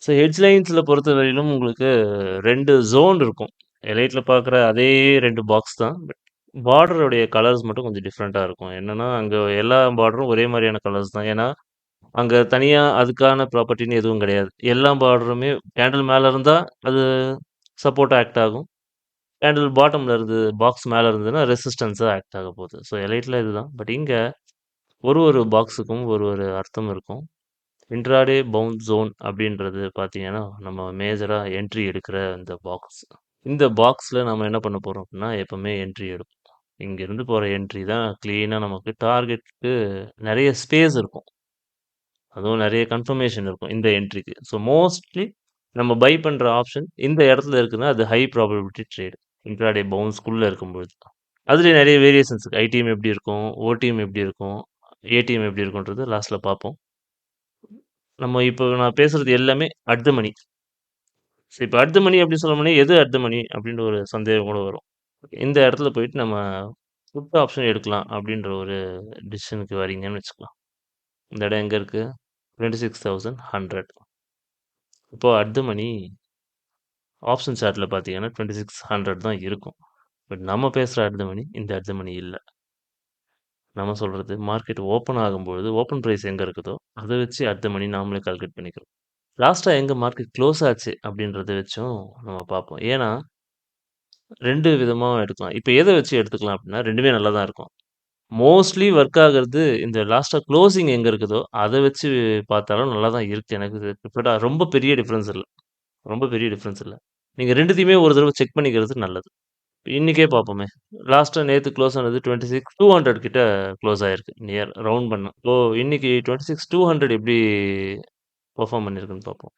So ஹெட்லைன்ஸ்ல பொறுத்தவரையிலும் உங்களுக்கு 2 zone இருக்கும். எலைட்ல பார்க்குற அதே 2 பாக்ஸ் தான். பட் பார்டருடைய கலர்ஸ் மட்டும் கொஞ்சம் டிஃப்ரெண்ட்டா இருக்கும். என்னன்னா, அங்க எல்லா பார்டரும் ஒரே மாரியான கலர்ஸ் தான். ஏன்னா, அங்க தனியா அதுக்கான ப்ராப்பர்ட்டின்னு எதுவும் கிடையாது. எல்லா பார்டருமே கேண்டில் மேல இருந்தா அது சப்போர்ட்டா ஆக்ட் ஆகும். கேண்டில் பாட்டம்ல இருந்து பாக்ஸ் மேல இருந்ததுன்னா ரெசிஸ்டன்ஸா ஆக்ட் ஆக போகுது. ஸோ எலைட்ல இதுதான். பட் இங்க ஒரு பாக்ஸுக்கும் ஒரு அர்த்தம் இருக்கும். இன்ட்ராடே பவுண்ட் ஜோன் அப்படின்றது பார்த்தீங்கன்னா, நம்ம மேஜரா என்ட்ரி எடுக்கிற இந்த பாக்ஸ். இந்த பாக்ஸ்ல நம்ம என்ன பண்ண போறோம் அப்படின்னா, எப்பவுமே என்ட்ரி எடுப்போம். இங்கிருந்து போற என்ட்ரி தான் கிளீனா நமக்கு டார்கெட்க்கு நெறைய ஸ்பேஸ் இருக்கும். அதுவும் நெறைய கன்ஃபர்மேஷன் இருக்கும் இந்த என்ட்ரிக்கு. ஸோ மோஸ்ட்லி நம்ம பை பண்ற ஆப்ஷன் இந்த இடத்துல இருக்குன்னா, அது ஹை ப்ராபபிலிட்டி ட்ரேட். இன்ட்ராடே பவுன்ஸ்க்குள்ள இருக்கும்பொழுது. அதுலயே நெறைய வேரியேஷன்ஸ் இருக்கு. ஐடிஎம் எப்படி இருக்கும்? ஓடிஎம் எப்படி இருக்கும்? ஏடிஎம் எப்படி இருக்கும்ன்றது லாஸ்ட்ல பார்ப்போம். நம்ம இப்போ நான் பேசுறது எல்லாமே அட் த மனி. ஸோ இப்ப அட் த மனி அப்படின்னு சொன்னோம்னா, எது அட் த மனி அப்படின்ற ஒரு சந்தேகம் கூட வரும். இந்த இடத்துல போயிட்டு நம்ம புட் ஆப்ஷன் எடுக்கலாம் அப்படின்ற ஒரு டிசிஷனுக்கு வரீங்கன்னு வச்சுக்கலாம். இந்த இடம் எங்க இருக்கு? 26,100. இப்போ அட் த மனி ஆப்ஷன் சார்ட்ல பார்த்தீங்கன்னா 2600 தான் இருக்கும். பட் நம்ம பேசுற அட் த மனி இந்த அட் த மனி இல்ல. நம்ம சொல்றது மார்க்கெட் ஓப்பன் ஆகும்பொழுது ஓப்பன் பிரைஸ் எங்க இருக்குதோ, அத வச்சு அட் த மனி நாமளே கால்குலேட் பண்ணிக்கிறோம். லாஸ்ட்டா எங்க மார்க்கெட் க்ளோஸ் ஆச்சு அப்படின்றத வச்சும் நம்ம பார்ப்போம். ஏன்னா 2 விதமா எடுக்கலாம். இப்ப எத வச்சு எடுத்துக்கலாம் அப்டின்னா, 2மே நல்லா தான் இருக்கும். மோஸ்ட்லி ஒர்க் ஆகுறது இந்த லாஸ்ட்டா குளோசிங் எங்க இருக்குதோ, அத வச்சு பார்த்தாலும் நல்லா தான் இருக்கு. எனக்கு இது டிஃபரெண்ட்டா ரொம்ப பெரிய டிஃபரன்ஸ் இல்ல. ரொம்ப பெரிய டிஃபரன்ஸ் இல்ல. நீங்க 2த்தையுமே ஒரு தடவ செக் பண்ணிக்கிறது நல்லது. இன்னைக்கே பார்ப்போமே. லாஸ்ட்டா நேத்து க்ளோஸ் ஆனது 26,200 கிட்ட க்ளோஸ் ஆயிருக்கு. நியர் ரவுண்ட் பண்ணா. ஸோ இன்னைக்கு 26,200 எப்படி பெர்ஃபார்ம் பண்ணியிருக்குன்னு பார்ப்போம்.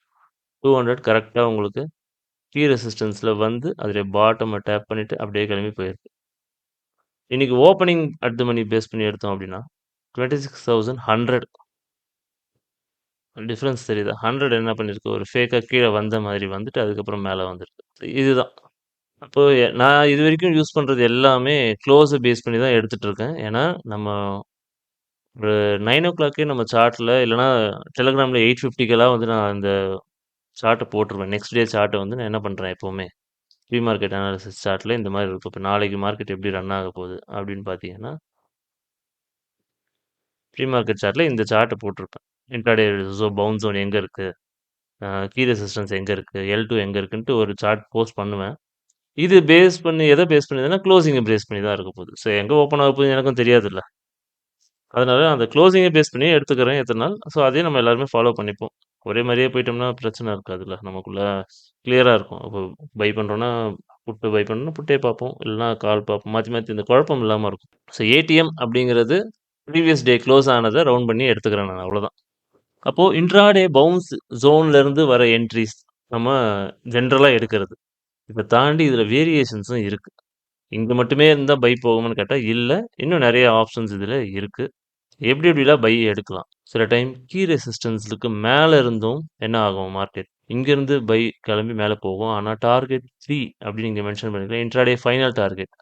200 கரெக்ட்டா உங்களுக்கு கீ ரெசிஸ்டன்ஸ்ல வந்து, அதோடைய பாட்டம டேப் பண்ணிட்டு அப்படியே கிளம்பி போயிருக்கு. இன்னைக்கு ஓப்பனிங் அட் த மனி பேஸ் பண்ணி எடுத்தோம் அப்படின்னா, 26,100 டிஃபரன்ஸ் தெரியுதா? 100 என்ன பண்ணிருக்கு? ஒரு ஃபேக்கா கீழ வந்த மாதிரி வந்துட்டு, அதுக்கப்புறம் மேல வந்திருக்கு. இதுதான். அப்போ நான் இதுவரைக்கும் யூஸ் பண்றது எல்லாமே க்ளோஸ பேஸ் பண்ணி தான் எடுத்துட்டு இருக்கேன். ஏன்னா, நம்ம ஒரு 9:00க்கே நம்ம சார்ட்ல இல்லன்னா டெலகிராம்ல 8:50க்கெல்லாம் வந்து நான் இந்த சார்ட்ட போட்டுருவேன். நெக்ஸ்ட் டே சார்ட்ட வந்து நான் என்ன பண்றேன் எப்பவுமே, ப்ரீ மார்க்கெட் அனாலிசிஸ் சார்ட்ல இந்த மாரி இருக்கும். இப்ப நாளைக்கு மார்க்கெட் எப்படி ரன் ஆக போகுது அப்படின்னு பார்த்தீங்கன்னா, ப்ரீ மார்க்கெட் சார்ட்ல இந்த சார்ட்ட போட்டிருப்பேன். இன்ட்ராடே பவுன் ஜோன் எங்க இருக்கு? கீ ரெசிஸ்டன்ஸ் எங்க இருக்கு? L2 எங்க இருக்குன்ட்டு ஒரு சார்ட் போஸ்ட் பண்ணுவேன். இது பேஸ் பண்ணி எத பேஸ் பண்ணிதுன்னா, க்ளோசிங்க பேஸ் பண்ணி தான் இருக்க போகுது. ஸோ எங்க ஓப்பன் ஆக போகுதுன்னு எனக்கும் தெரியாதுல்ல. அதனால அந்த க்ளோசிங்க பேஸ் பண்ணி எடுத்துக்கிறேன் எத்தன நாள். ஸோ அதே நம்ம எல்லாருமே ஃபாலோ பண்ணிப்போம். ஒரே மாரியே போயிட்டோம்னா பிரச்சனை இருக்காதுல்ல. நமக்குள்ள கிளியரா இருக்கும். அப்போ பை பண்றோம்னா, புட் பை பண்ணணும்னா புட்டே பார்ப்போம். இல்லன்னா கால் பார்ப்போம். மாத்தி மாத்தி இந்த குழப்பம் இல்லாம இருக்கும். ஸோ ஏடிஎம் அப்படிங்கிறது ப்ரீவியஸ் டே க்ளோஸ் ஆனத ரவுண்ட் பண்ணி எடுத்துக்கிறேன் நான் அவ்வளோதான். அப்போ இன்ட்ராடே பவுன்ஸ் ஜோன்ல இருந்து வர என்ட்ரீஸ் நம்ம ஜென்ரலா எடுக்கிறது. இத தாண்டி இதுல வேரியேஷன்ஸும் இருக்கு. இங்க மட்டுமே இருந்தா பை போகுமான்னு கேட்டா இல்ல. இன்னும் நெறைய ஆப்ஷன்ஸ் இதுல இருக்கு. எப்படி எப்படிலாம் பை எடுக்கலாம். சில டைம் கீ ரெசிஸ்டன்ஸ்க்கு மேல இருந்தும் என்ன ஆகும் மார்க்கெட். இங்கிருந்து பை கிளம்பி மேல போகும். ஆனா டார்கெட் 3 அப்படின்னு இங்க மென்ஷன் பண்ணிருக்கேன். Intraday final target.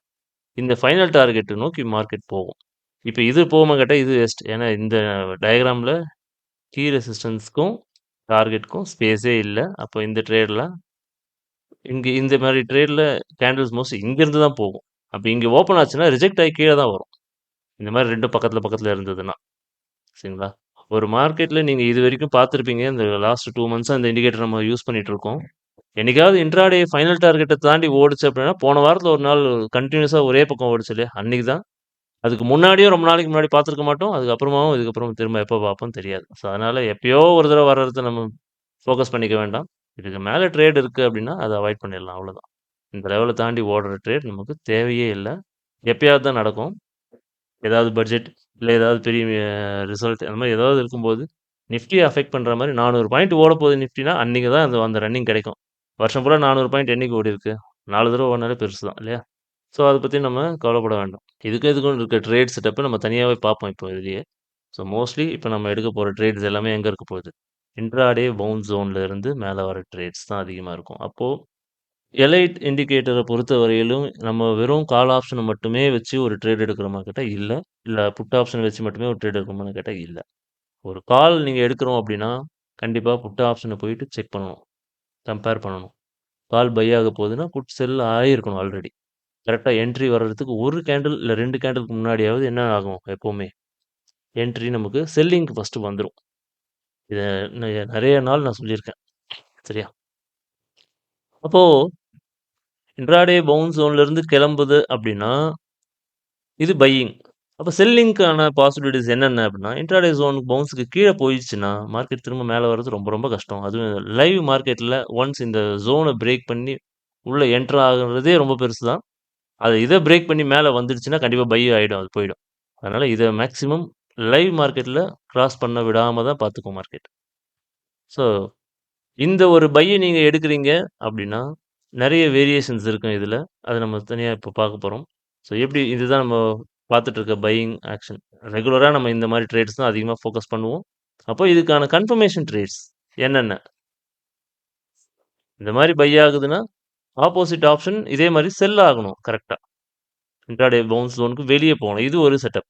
இந்த ஃபைனல் டார்கெட் நோக்கி மார்க்கெட் போகும். இப்ப இது போகுமா கேட்டா இது வேஸ்ட். ஏன்னா இந்த டயகிராம்ல கீ ரெசிஸ்டன்ஸ்க்கும் டார்கெட்க்கும் ஸ்பேஸே இல்ல. அப்போ இந்த ட்ரேட்லாம் இங்க இந்த மாரி ட்ரேட்ல கேண்டில்ஸ் மோஸ்ட்லி இங்கருந்து தான் போகும். அப்ப இங்க ஓப்பன் ஆச்சுன்னா ரிஜெக்ட் ஆயி கீழ தான் வரும். இந்த மாரி 2ம் பக்கத்துல பக்கத்துல இருந்ததுன்னா. சரிங்களா? ஒரு மார்க்கெட்ல நீங்க இதுவரைக்கும் பார்த்திருப்பீங்க. இந்த லாஸ்ட் 2 மந்த்ஸா இந்த இண்டிகேட்டர் நம்ம யூஸ் பண்ணிட்டு இருக்கோம். என்னைக்காவது இன்ட்ராடே ஃபைனல் டார்கெட்ட தாண்டி ஓடுச்சு அப்படின்னா, போன வாரத்துல ஒரு நாள் கன்டினியூஸா ஒரே பக்கம் ஓடுச்சு இல்லையா? அன்னைக்கு தான். அதுக்கு முன்னாடியும் ரொம்ப நாளைக்கு முன்னாடி பார்த்திருக்க மாட்டோம். அதுக்கப்புறமாவும் இதுக்கப்புறம் திரும்ப எப்ப பார்ப்போம்னு தெரியாது. ஸோ அதனால எப்பயோ ஒரு தடவ வர்றத நம்ம ஃபோக்கஸ் பண்ணிக்க வேண்டாம். இதுக்கு மேல ட்ரேட் இருக்கு அப்படின்னா, அத அவாய்ட் பண்ணிடலாம் அவ்வளோதான். இந்த லெவல தாண்டி ஓடுற ட்ரேட் நமக்கு தேவையே இல்ல. எப்பயாவது தான் நடக்கும். ஏதாவது பட்ஜெட், இல்ல ஏதாவது பெரிய ரிசல்ட் அந்த மாரி ஏதாவது இருக்கும்போது, நிஃப்டிய அஃபெக்ட் பண்ற மாரி 400 பாயிண்ட் ஓடப்போகுது நிஃப்டினா, அன்னைக்கு தான் அந்த ரன்னிங் கிடைக்கும். வருஷம் பூரா 400 பாயிண்ட் என்னைக்கு ஓடிருக்கு? 4 தடவ ஓடுனாலே பெருசு தான் இல்லையா? ஸோ அத பத்தி நம்ம கவலைப்பட வேண்டாம். இதுக்கும் இருக்க ட்ரேட் செட்டப்ப நம்ம தனியாவே பார்ப்போம் இப்போ இதுலயே. ஸோ மோஸ்ட்லி இப்ப நம்ம எடுக்க போற ட்ரேட்ஸ் எல்லாமே எங்க இருக்க போகுது? இன்ட்ராடே பவுன்ஸ் ஜோன்ல இருந்து மேல வர ட்ரேட்ஸ் தான் அதிகமா இருக்கும். அப்போ எலைட் இண்டிகேட்டர பொறுத்தவரையிலும், நம்ம வெறும் கால் ஆப்ஷன மட்டுமே வச்சு ஒரு ட்ரேட் எடுக்கிறோமான்னு கேட்டா இல்ல. இல்ல புட் ஆப்ஷன் வச்சு மட்டுமே ஒரு ட்ரேட் எடுக்கணுமான்னு கேட்டா இல்ல. ஒரு கால் நீங்க எடுக்கிறோம் அப்டின்னா, கண்டிப்பா புட் ஆப்ஷன போயிட்டு செக் பண்ணணும். கம்பேர் பண்ணணும். கால் பை ஆக போகுதுன்னா, புட் செல் ஆயிருக்கணும் ஆல்ரெடி. கரெக்ட்டா என்ட்ரி வர்றதுக்கு 1 கேண்டில் இல்ல 2 கேண்டிலுக்கு முன்னாடியாவது என்ன ஆகும் எப்பவுமே, என்ட்ரி நமக்கு செல்லிங்க்கு ஃபர்ஸ்ட்டு வந்துரும். இத நெறைய நாள் நான் சொல்லியிருக்கேன். சரியா? அப்போ இன்ட்ராடே பவுன்ஸ் ஜோன்லருந்து கிளம்புது அப்டின்னா, இது பையிங். அப்ப செல்லிங்க்கான பாசிபிலிட்டீஸ் என்னென்ன அப்டின்னா, இன்ட்ராடே ஜோன் பவுன்ஸ்க்கு கீழ போயிருச்சுன்னா, மார்க்கெட் திரும்ப மேல வர்றது ரொம்ப ரொம்ப கஷ்டம். அதுவும் லைவ் மார்க்கெட்ல ஒன்ஸ் இந்த ஜோன பிரேக் பண்ணி உள்ள என்டர் ஆகுறதே ரொம்ப பெருசு தான். இத பிரேக் பண்ணி மேல வந்துடுச்சுன்னா, கண்டிப்பா பை ஆயிடும். அது போயிடும். அதனால இத மேக்ஸிமம் லைவ் மார்க்கெட்ல கிராஸ் பண்ண விடாம தான் பார்த்துக்கும் மார்க்கெட். ஸோ, இந்த ஒரு பைய நீங்க எடுக்குறீங்க அப்டின்னா, நெறைய வேரியேஷன்ஸ் இருக்கும் இதுல. அத நம்ம தனியா இப்ப பார்க்க போறோம். ஸோ, எப்டி இதுதான் நம்ம பார்த்துட்டு இருக்க பையிங் ஆக்ஷன். ரெகுலரா நம்ம இந்த மாரி ட்ரேட்ஸ் தான் அதிகமா ஃபோக்கஸ் பண்ணுவோம். அப்போ இதுக்கான கன்ஃபர்மேஷன் ட்ரேட்ஸ் என்னென்ன? இந்த மாரி பை ஆகுதுன்னா, ஆப்போசிட் ஆப்ஷன் இதே மாரி செல் ஆகணும் கரெக்ட்டா. இன்ட்ராடே பவுன்ஸ் ஜோன்க்கு வெளிய போணும். இது ஒரு செட்டப்.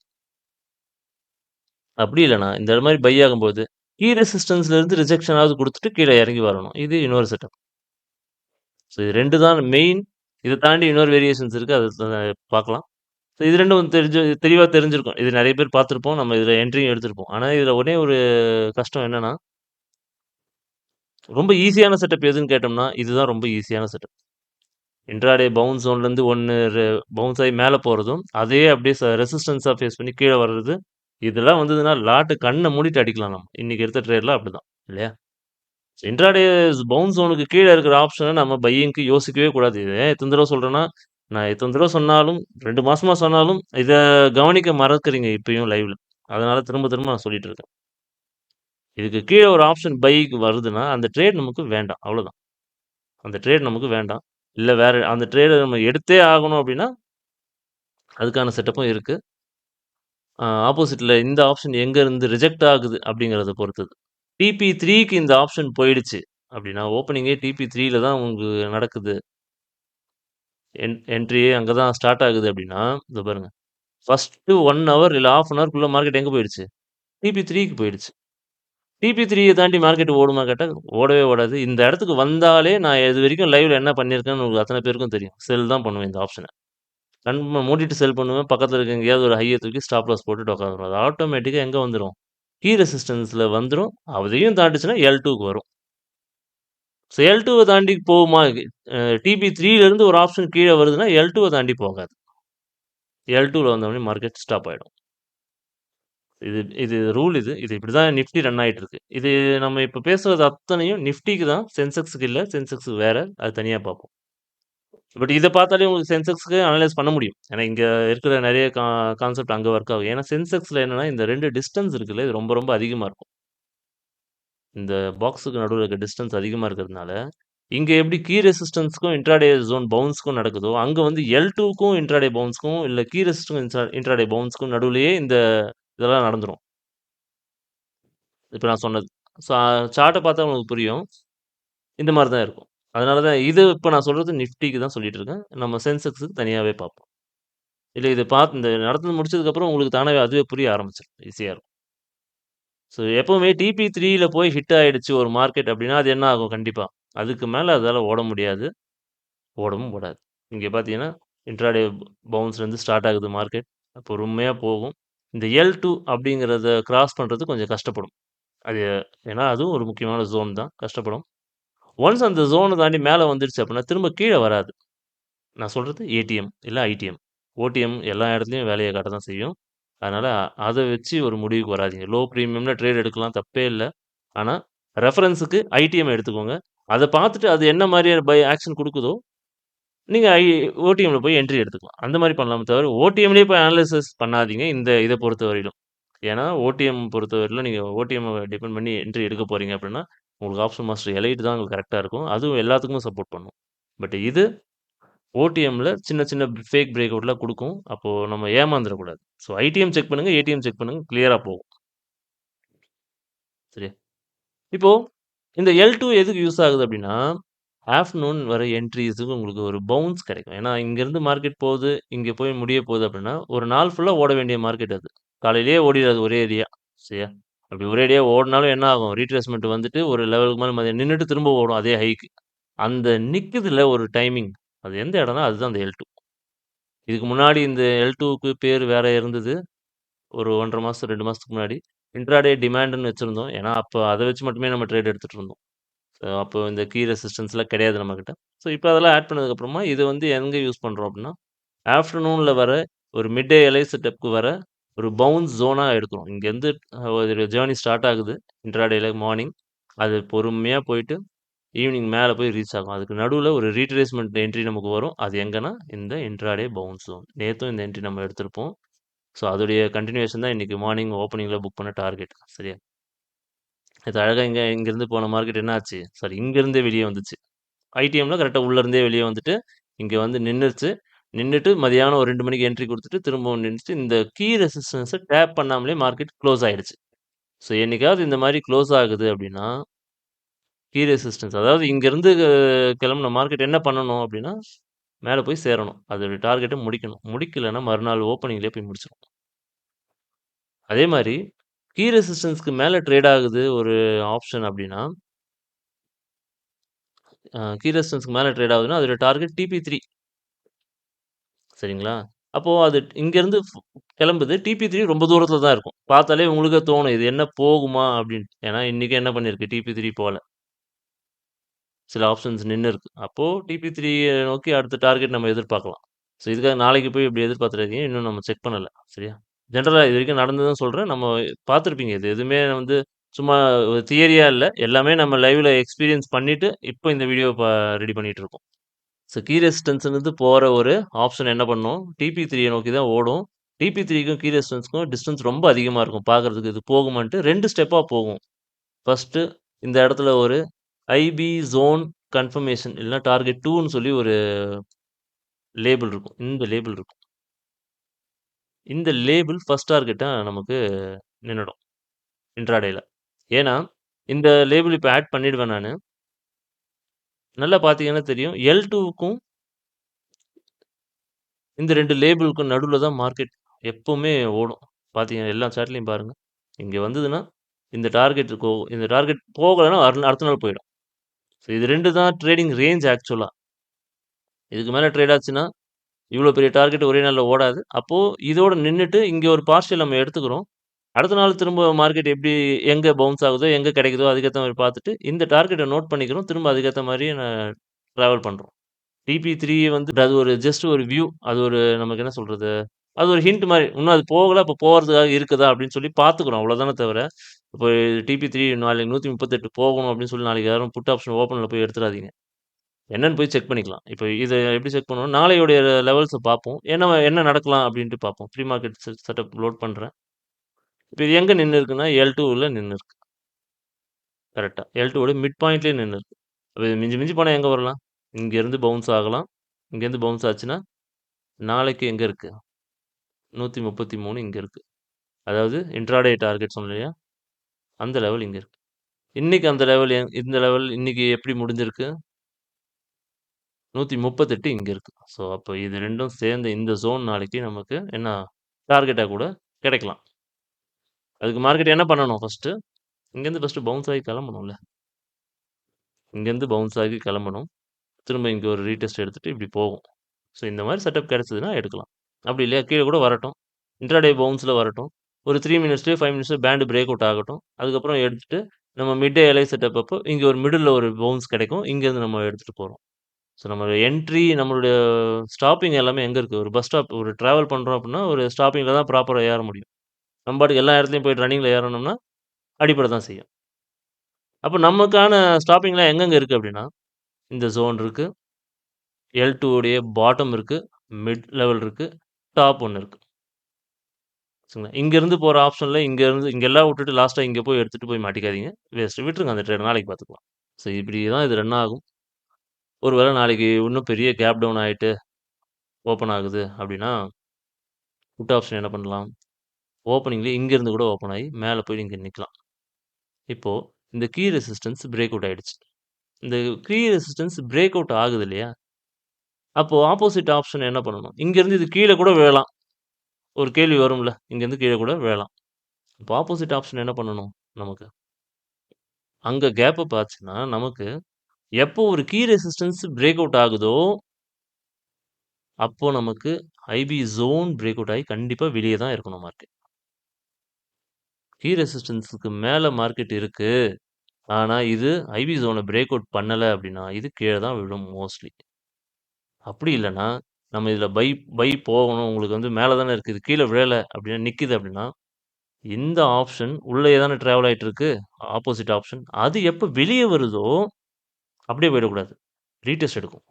அப்படி இல்லன்னா, இந்த மாரி பை ஆகும்போது, கீ ரெசிஸ்டன்ஸ்ல இருந்து ரிஜெக்ஷனாவது குடுத்துட்டு கீழ இறங்கி வரணும். இது இன்னொரு செட்டப். ஸோ இது 2 தான் மெயின். இத தாண்டி இன்னொரு வேரியேஷன்ஸ் இருக்கு. அத பார்க்கலாம். ஸோ இது 2ம் தெளிவா தெரிஞ்சிருக்கும். இது நெறைய பேர் பார்த்திருப்போம். நம்ம இதுல என்ட்ரியும் எடுத்திருப்போம். ஆனா இதுல ஒரே ஒரு கஷ்டம் என்னன்னா, ரொம்ப ஈஸியான செட்டப் எதுன்னு கேட்டோம்னா, இதுதான் ரொம்ப ஈஸியான செட்டப். இன்ட்ராடே பவுன்ஸ் ஜோன்லேருந்து 1 பவுன்ஸ் ஆயி மேல போறதும், அதே அப்படியே ரெசிஸ்டன்ஸா ஃபேஸ் பண்ணி கீழ வர்றது, இதெல்லாம் வந்ததுன்னா லாட்ட கண்ண மூடிட்டு அடிக்கலாம் நம்ம. இன்னைக்கு எடுத்த ட்ரேட்லாம் அப்படிதான். இல்லையா? இன்ட்ராடே பவுன்ஸ் ஜோனுக்கு கீழ இருக்கிற ஆப்ஷன நம்ம பையிங்க்கு யோசிக்கவே கூடாது. இத ஏன் இத்தன தடவ சொல்றேன்னா, நான் எத்தன தடவ சொன்னாலும், 2 மாசமா சொன்னாலும், இத கவனிக்க மறக்கிறீங்க இப்பயும் லைவ்ல. அதனால திரும்ப திரும்ப நான் சொல்லிட்டு இருக்கேன். இதுக்கு கீழ ஒரு ஆப்ஷன் பைக்கு வருதுன்னா, அந்த ட்ரேட் நமக்கு வேண்டாம். அவ்வளோதான். அந்த ட்ரேட் நமக்கு வேண்டாம். இல்ல வேற அந்த ட்ரேட நம்ம எடுத்தே ஆகணும் அப்டின்னா, அதுக்கான செட்டப்பும் இருக்கு. ஆப்போசிட்ல இந்த ஆப்ஷன் எங்க இருந்து ரிஜெக்ட் ஆகுது அப்டிங்கிறத பொறுத்தது. TP3க்கு இந்த ஆப்ஷன் போயிடுச்சு அப்டின்னா, ஓப்பனிங்கே TP3ல தான் உங்களுக்கு நடக்குது. என்ட்ரியே அங்க தான் ஸ்டார்ட் ஆகுது அப்டின்னா, இதோ பாருங்க. ஃபர்ஸ்ட்டு 1 ஹவர் இல்ல 1/2 அன் ஹவர்க்குள்ள மார்க்கெட் எங்க போயிடுச்சு? TP3க்கு போயிடுச்சு. TP3ய தாண்டி மார்க்கெட் ஓடுமா கேட்டா, ஓடவே ஓடாது. இந்த இடத்துக்கு வந்தாலே நான் இதுவரைக்கும் லைவ்ல என்ன பண்ணியிருக்கேன்னு உங்களுக்கு அத்தன பேருக்கும் தெரியும். செல் தான் பண்ணுவேன் இந்த ஆப்ஷன. மூடிட்டு செல் பண்ணுவேன். பக்கத்துல இருக்க எங்கேயாவது ஒரு ஹைய தூக்கி ஸ்டாப் லாஸ் போட்டுட்டு உட்காந்துருவேன். அது ஆட்டோமேட்டிக்கா எங்க வந்துரும்? கீ ரெசிஸ்டன்ஸ்ல வந்துரும். அதையும் தாண்டுச்சுன்னா L2க்கு வரும். ஸோ L2வ தாண்டி போகுமா? TP3ல இருந்து ஒரு ஆப்ஷன் கீழ வருதுன்னா, L2வ தாண்டி போகாது. L2ல வந்தோனே மார்க்கெட் ஸ்டாப் ஆயிடும். இது இது ரூல் இது. இது இப்படிதான் நிஃப்டி ரன் ஆயிட்டு இருக்கு. இது நம்ம இப்ப பேசுறது அத்தனையும் நிஃப்டிக்கு தான். சென்செக்ஸ்க்கு இல்ல. சென்செக்ஸ் வேற. அது தனியா பார்ப்போம். பட் இத பார்த்தாலே உங்களுக்கு சென்செக்ஸ்க்கு அனலைஸ் பண்ண முடியும். ஏன்னா, இங்க இருக்கிற நெறைய கான்செப்ட் அங்க ஒர்க் ஆகும். ஏன்னா, சென்செக்ஸ்ல என்னன்னா, இந்த 2 டிஸ்டன்ஸ் இருக்குல்ல, இது ரொம்ப ரொம்ப அதிகமா இருக்கும். இந்த பாக்ஸுக்கு நடுவுல இருக்க டிஸ்டன்ஸ் அதிகமா இருக்கிறதுனால, இங்க எப்படி கீ ரெசிஸ்டன்ஸ்க்கும், இன்ட்ராடே ஜோன் பவுன்ஸ்க்கும் நடக்குதோ, அங்க வந்து L2க்கும் இன்ட்ராடே பவுன்ஸ்க்கும், இல்ல கீ ரெசிஸ்டன்ஸ்க்கும் இன்ட்ராடே பவுன்ஸ்க்கும் நடுவுலயே இந்த இதெல்லாம் நடந்துரும். இப்ப நான் சொன்னது. சா சார்ட்ட பார்த்தா உங்களுக்கு புரியும். இந்த மாரி தான் இருக்கும். அதனால தான் இது இப்ப நான் சொல்றது நிஃப்டிக்கு தான் சொல்லிட்டு இருக்கேன். நம்ம சென்செக்ஸ்க்கு தனியாவே பார்ப்போம். இல்ல இத இந்த நடந்து முடிச்சதுக்கப்புறம் உங்களுக்கு தானாவே அதுவே புரிய ஆரம்பிச்சுரும். ஈஸியா இருக்கும். ஸோ எப்பவுமே TP3ல போய் ஹிட் ஆயிடுச்சு ஒரு மார்க்கெட் அப்டின்னா, அது என்ன ஆகும் கண்டிப்பா. அதுக்கு மேல அதால ஓட முடியாது. ஓடவும் ஓடாது. இங்க பார்த்தீங்கன்னா, இன்ட்ராடே பவுன்ஸ்லேருந்து ஸ்டார்ட் ஆகுது மார்க்கெட். பொறுமையா போகும். இந்த L2 அப்படிங்கிறத கிராஸ் பண்றது கொஞ்சம் கஷ்டப்படும். அது ஏன்னா, அதுவும் ஒரு முக்கியமான ஜோன் தான். கஷ்டப்படும். ஒன்ஸ் அந்த ஜோன தாண்டி மேல வந்துருச்சு அப்டின்னா, திரும்ப கீழ வராது. நான் சொல்றது ஏடிஎம் இல்ல ஐடிஎம். ஓடிஎம் எல்லா இடத்துலயும் வேலைய காட்ட தான் செய்யும். அதனால அத வச்சு ஒரு முடிவுக்கு வராதீங்க. லோ பிரீமியம்ல ட்ரேட் எடுக்கலாம் தப்பே இல்ல. ஆனா ரெஃபரன்ஸுக்கு ஐடிஎம் எடுத்துக்கோங்க. அத பார்த்துட்டு அது என்ன மாரியான ஆக்ஷன் குடுக்குதோ, நீங்க ஓடிஎம்ல போய் என்ட்ரி எடுத்துக்கலாம். அந்த மாரி பண்ணலாமே தவிர, ஓடிஎம்லயே போய் அனலைசிஸ் பண்ணாதீங்க. இத பொறுத்தவரையிலும். ஏன்னா, ஓடிஎம் பொறுத்தவரையிலும் நீங்க ஓடிஎம்ம டிபெண்ட் பண்ணி என்ட்ரி எடுக்க போறீங்க அப்டின்னா, உங்களுக்கு ஆப்ஷன் மாஸ்டர் எலைட் தான் உங்களுக்கு கரெக்ட்டா இருக்கும். அதுவும் எல்லாத்துக்குமே சப்போர்ட் பண்ணும். பட் இது ஓடிஎம்ல சின்ன சின்ன ஃபேக் பிரேக் அவுட்லாம் குடுக்கும். அப்போ நம்ம ஏமாந்துறக்கூடாது. ஸோ ஐடிஎம் செக் பண்ணுங்க, ஏடிஎம் செக் பண்ணுங்க. கிளியரா போகும். சரியா? இப்போ இந்த L2 எதுக்கு யூஸ் ஆகுது அப்டின்னா, ஆஃப்டர்நூன் வர என்ட்ரீஸுக்கு உங்களுக்கு ஒரு பவுன்ஸ் கிடைக்கும். ஏன்னா, இங்கருந்து மார்க்கெட் போகுது, இங்க போய் முடிய போகுது அப்டின்னா, ஒரு நாள் ஃபுல்லா ஓட வேண்டிய மார்க்கெட் அது. காலையிலேயே ஓடிறாது ஒரே அடியா. சரியா? அப்படி ஒரேடியா ஓடுனாலும் என்ன ஆகும்? ரீட்ரேஸ்மென்ட் வந்துட்டு ஒரு லெவலுக்கு மேல நின்னுட்டு திரும்ப ஓடும் அதே ஹைக்கு. அந்த நிக்குதுல்ல ஒரு டைமிங். அது எந்த இடம்னா, அதுதான் அந்த L2. இதுக்கு முன்னாடி இந்த L2க்கு பேர் வேற இருந்தது. ஒரு 1 1/2 மாசம், 2 மாசத்துக்கு முன்னாடி. இன்ட்ராடே டிமாண்ட்ன்னு வச்சிருந்தோம். ஏன்னா, அப்ப அத வச்சு மட்டுமே நம்ம ட்ரேட் எடுத்துட்டு இருந்தோம். அப்போ இந்த கீ ரெசிஸ்டன்ஸ்லாம் கிடையாது நம்மகிட்ட. ஸோ, இப்ப அதெல்லாம் ஆட் பண்ணதுக்கப்புறமா, இது வந்து எங்க யூஸ் பண்றோம் அப்படின்னா, ஆஃப்டர்நூன்ல வர ஒரு மிட் டே எலை செட்டப்க்கு வர ஒரு பவுன்ஸ் ஜோனா எடுக்கிறோம். இங்கேருந்து ஒரு ஜேர்னி ஸ்டார்ட் ஆகுது. இன்ட்ராடேல மார்னிங். அது பொறுமையா போயிட்டு ஈவினிங் மேல போய் ரீச் ஆகும். அதுக்கு நடுவுல ஒரு ரீட்ரேஸ்மென்ட் என்ட்ரி நமக்கு வரும். அது எங்கன்னா, இந்த இன்ட்ராடே பவுன்ஸ் ஜோன். நேத்தும் இந்த என்ட்ரி நம்ம எடுத்திருப்போம். ஸோ, அதோடைய கன்டினியூவேஷன் தான் இன்னைக்கு மார்னிங் ஓப்பனிங்ல புக் பண்ண டார்கெட். சரியா? இது அழகா இங்கேருந்து போன மார்க்கெட் என்ன ஆச்சு? சாரி இங்கேருந்தே வெளிய வந்துச்சு. ஐடிஎம்ல கரெக்ட்டா உள்ள இருந்தே வெளிய வந்துட்டு, இங்க வந்து நின்னுருச்சு. நின்னுட்டு மதியானம் ஒரு 2 மணிக்கு என்ட்ரி குடுத்துட்டு, திரும்பவும் நின்னுச்சு. இந்த கீ ரெசிஸ்டன்ஸ டேப் பண்ணாமலே மார்க்கெட் குளோஸ் ஆயிடுச்சு. ஸோ, என்னைக்காவது இந்த மாரி குளோஸ் ஆகுது அப்டின்னா, கீ ரெசிஸ்டன்ஸ் அதாவது இங்கருந்து கிளம்புன மார்க்கெட் என்ன பண்ணணும் அப்டின்னா, மேல போய் சேரணும். அதோட டார்கெட்ட முடிக்கணும். முடிக்கலன்னா மறுநாள் ஓப்பனிங்லயே போய் முடிச்சிரும். அதே மாரி கீ ரெசிஸ்டன்ஸ்க்கு மேல ட்ரேட் ஆகுது ஒரு ஆப்ஷன் அப்டின்னா, கீ ரெசிஸ்டன்ஸ்க்கு மேல ட்ரேட் ஆகுதுன்னா, அதோட டார்கெட் TP3 சரிங்களா? அப்போ அது இங்கேருந்து கிளம்புது. TP3 ரொம்ப தூரத்தில தான் இருக்கும். பார்த்தாலே உங்களுக்கே தோணும். இது என்ன போகுமா? அப்டின்ட்டு. ஏன்னா, இன்னைக்கு என்ன பண்ணியிருக்கு? TP3 போல. சில ஆப்ஷன்ஸ் நின்னு இருக்கு. அப்போ TP3 நோக்கி அடுத்த டார்கெட் நம்ம எதிர்பார்க்கலாம். ஸோ, இதுக்காக நாளைக்கு போய் இப்படி எதிர்பார்த்துறாதீங்க. இன்னும் நம்ம செக் பண்ணல. சரியா? ஜெனரலா இதுவரைக்கும் நடந்ததும் சொல்றேன். நம்ம பார்த்துருப்பீங்க. இது எதுவுமே வந்து சும்மா ஒரு தியரியா இல்ல. எல்லாமே நம்ம லைவ்ல எக்ஸ்பீரியன்ஸ் பண்ணிட்டு, இப்போ இந்த வீடியோ ரெடி பண்ணிட்டு இருக்கோம். ஸோ, கீ ரெசிஸ்டன்ஸ்லேருந்து போற ஒரு ஆப்ஷன் என்ன பண்ணும்? TP3 நோக்கி தான் ஓடும். TP3க்கும் கீ ரெசிஸ்டன்ஸ்க்கும் டிஸ்டன்ஸ் ரொம்ப அதிகமா இருக்கும். பார்க்கறதுக்கு இது போகுமான்ட்டு 2 ஸ்டெப்பா போகும். ஃபர்ஸ்ட்டு இந்த இடத்துல ஒரு ஐபி ஜோன் கன்ஃபர்மேஷன் இல்லன்னா டார்கெட் 2ன்னு சொல்லி ஒரு லேபிள் இருக்கும். இந்த லேபிள் இருக்கும். இந்த லேபிள் ஃபர்ஸ்ட் டார்கெட்டா நமக்கு நின்னுடும். இன்ட்ராடேல. ஏன்னா, இந்த லேபிள் இப்ப ஆட் பண்ணிடுவேன் நானு. நல்லா பார்த்தீங்கன்னா தெரியும். L2க்கும் இந்த 2 லேபிளுக்கும் நடுவுல தான் மார்க்கெட் எப்பவுமே ஓடும். பார்த்தீங்கன்னா எல்லா சார்ட்லயும் பாருங்க. இங்க வந்ததுன்னா, இந்த டார்கெட் போகலன்னா அடுத்த நாள் போயிடும். ஸோ இது 2 தான் ட்ரேடிங் ரேஞ்ச் ஆக்சுவலா. இதுக்கு மேல ட்ரேட் ஆச்சுன்னா, இவ்ளோ பெரிய டார்கெட் ஒரே நாள்ல ஓடாது. அப்போ இதோட நின்னுட்டு இங்க ஒரு பார்ஷியல் நம்ம எடுத்துக்கிறோம். அடுத்த நாள் திரும்ப மார்க்கெட் எங்க பவுன்ஸ் ஆகுதோ, எங்க கிடைக்குதோ அதுக்கேத்த மாரி பார்த்துட்டு, இந்த டார்கெட்ட நோட் பண்ணிக்கிறோம். திரும்ப அதுக்கேத்த மாரி டிராவல் பண்றோம். TP3 வந்து அது ஒரு ஜஸ்ட் ஒரு வியூ. அது ஒரு நமக்கு என்ன சொல்றது? அது ஒரு ஹிண்ட் மாரி. இன்னும் அது போகல. அப்ப போறதுக்காக இருக்குதா? அப்படின்னு சொல்லி பார்த்துக்கிறோம். அவ்வளோதானே தவிர, இப்போ TP3 நாளைக்கு 138 போகணும் அப்படின்னு சொல்லி நாளைக்கு யாரும் புட் ஆப்ஷன் ஓப்பன்ல போய் எடுத்துறாதீங்க. என்னன்னு போய் செக் பண்ணிக்கலாம். இப்போ இத எப்படி செக் பண்ணுவோம்? நாளையோடைய லெவல்ஸ பார்ப்போம். என்ன என்ன நடக்கலாம் அப்படின்ட்டு பார்ப்போம். ப்ரீ மார்க்கெட் செட்டப் லோட் பண்றேன். இப்ப இது எங்க நின்னு இருக்குன்னா, L2ல நின்னு இருக்கு. கரெக்ட்டா. L2வோட மிட் பாயிண்ட்லயே நின்னு இருக்கு. அப்ப இது மிஞ்சி மிஞ்சி போனா எங்க வரலாம்? இங்கேருந்து பவுன்ஸ் ஆகலாம். இங்கேருந்து பவுன்ஸ் ஆச்சுன்னா, நாளைக்கு எங்க இருக்கு? 133 இங்க இருக்கு. அதாவது இன்ட்ராடே டார்கெட் சொன்னேன் இல்லையா? அந்த லெவல் இங்க இருக்கு. இன்னைக்கு அந்த லெவல் இந்த லெவல் இன்னைக்கு எப்படி முடிஞ்சிருக்கு? 138 இங்க இருக்கு. ஸோ, அப்போ இது 2ம் சேர்ந்த இந்த ஜோன் நாளைக்கு நமக்கு என்ன டார்கெட்டா கூட கிடைக்கலாம். அதுக்கு மார்க்கெட் என்ன பண்ணணும் ஃபர்ஸ்ட்டு? இங்கேருந்து ஃபர்ஸ்ட்டு பவுன்ஸ் ஆகி கிளம்பணும்ல. இங்கேருந்து பவுன்ஸ் ஆகி கிளம்பணும். திரும்ப இங்க ஒரு ரீடெஸ்ட் எடுத்துட்டு இப்படி போகும். ஸோ, இந்த மாரி செட்டப் கிடைச்சதுன்னா எடுக்கலாம். அப்படி இல்லையா கீழ கூட வரட்டும். இன்ட்ராடே பவுன்ஸ்ல வரட்டும். ஒரு 3 மினிட்ஸ்லயோ, 5 மினிட்ஸ்லயோ பேண்ட் பிரேக் அவுட் ஆகட்டும். அதுக்கப்புறம் எடுத்துட்டு நம்ம மிட் டே எல்ஐ செட்டப் அப்போ இங்க ஒரு மிடில்ல ஒரு பவுன்ஸ் கிடைக்கும். இங்கேருந்து நம்ம எடுத்துட்டு போறோம். ஸோ, நம்ம என்ட்ரி நம்மளுடைய ஸ்டாப்பிங் எல்லாமே எங்க இருக்கு? ஒரு பஸ் ஸ்டாப் ஒரு டிராவல் பண்றோம் அப்படின்னா, ஒரு ஸ்டாப்பிங்ல தான் ப்ராப்பரா ஏற முடியும். நம்ம பாட்டுக்கு எல்லா இடத்துலயும் போயிட்டு ரன்னிங்ல ஏறணும்னா, அடிபட தான் செய்யும். அப்ப நமக்கான ஸ்டாப்பிங்லாம் எங்கெங்க இருக்கு அப்படின்னா, இந்த ஜோன் இருக்கு. L2 உடைய பாட்டம் இருக்கு. மிட் லெவல் இருக்கு. டாப் 1 இருக்கு. சரிங்களா. இங்கேருந்து போற ஆப்ஷன்ல இங்கெல்லாம் விட்டுட்டு லாஸ்ட்டா இங்க போய் எடுத்துட்டு போய் மாட்டிக்காதீங்க. வேஸ்ட். விட்டுருங்க அந்த ட்ரேட நாளைக்கு பார்த்துக்கலாம். ஸோ, இப்படி தான் இது ரன் ஆகும். ஒரு வேள நாளைக்கு இன்னும் பெரிய கேப் டவுன் ஆயிட்டு ஓப்பன் ஆகுது அப்படின்னா, புட் ஆப்ஷன் என்ன பண்ணலாம்? ஓப்பனிங்லயே இங்கேருந்து கூட ஓப்பன் ஆயி மேல போய் இங்க நிக்கலாம். இப்போ இந்த கீ ரெசிஸ்டன்ஸ் பிரேக் அவுட் ஆயிடுச்சு. இந்த கீ ரெசிஸ்டன்ஸ் பிரேக் அவுட் ஆகுது இல்லையா? அப்போ ஆப்போசிட் ஆப்ஷன் என்ன பண்ணணும்? இங்கேருந்து இது கீழ கூட விழலாம். ஒரு கேள்வி வரும்ல. இங்கேருந்து கீழ கூட விழலாம். இப்போ ஆப்போசிட் ஆப்ஷன் என்ன பண்ணணும் நமக்கு? அங்க கேப்ப பார்த்துச்சுன்னா, நமக்கு எப்போ ஒரு கீ ரெசிஸ்டன்ஸ் பிரேக் அவுட் ஆகுதோ, அப்போ நமக்கு ஐபி ஜோன் பிரேக் அவுட் ஆகி கண்டிப்பா வெளிய தான் இருக்கணும் மார்க்கெட். கீ ரெசிஸ்டன்ஸ்க்கு மேல மார்க்கெட் இருக்கு. ஆனா, இது ஐபி ஜோன பிரேக் அவுட் பண்ணல அப்டின்னா, இது கீழ தான் விழும் மோஸ்ட்லி. அப்படி இல்லன்னா, நம்ம இதுல பை பை போகணும். உங்களுக்கு வந்து மேல தானே இருக்கு. இது கீழ விழல அப்டின்னா நிக்குது அப்டின்னா, இந்த ஆப்ஷன் உள்ளயே தானே டிராவல் ஆயிட்டு இருக்கு. Opposite option. அது எப்ப வெளிய வருதோ, அப்படியே போயிடக்கூடாது. ரீடெஸ்ட் எடுக்கும்.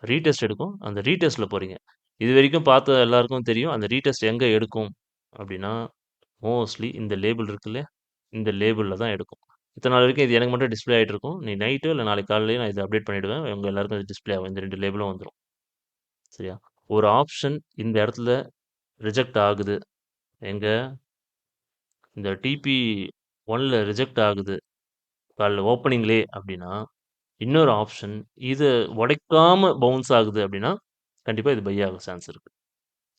ரீடெஸ்ட் எடுக்கும். அந்த ரீடெஸ்ட்ல போறீங்க. இதுவரைக்கும் பார்த்த எல்லாருக்கும் தெரியும். அந்த ரீடெஸ்ட் எங்க எடுக்கும் அப்டின்னா, மோஸ்ட்லி இந்த லேபிள் இருக்கு இல்லையா? இந்த லேபிள்ல தான் எடுக்கும். இத்தன நாள் வரைக்கும் இது எனக்கு மட்டும் டிஸ்ப்ளே ஆயிட்டு இருக்கும். நீ நைட்டோ இல்ல நாளைக்கு காலையிலயோ நான் இத அப்டேட் பண்ணிடுவேன். உங்க எல்லாருக்கும் அது டிஸ்ப்ளே ஆகும். இந்த 2 லேபிளும் வந்துரும். சரியா? ஒரு ஆப்ஷன் இந்த இடத்துல ரிஜெக்ட் ஆகுது. எங்க? இந்த டிபி 1ல ரிஜெக்ட் ஆகுது. காலைல ஓப்பனிங்லயே அப்டின்னா, இன்னொரு ஆப்ஷன் இத உடைக்காம பவுன்ஸ் ஆகுது அப்டின்னா, கண்டிப்பா இது பை ஆக சான்ஸ் இருக்கு.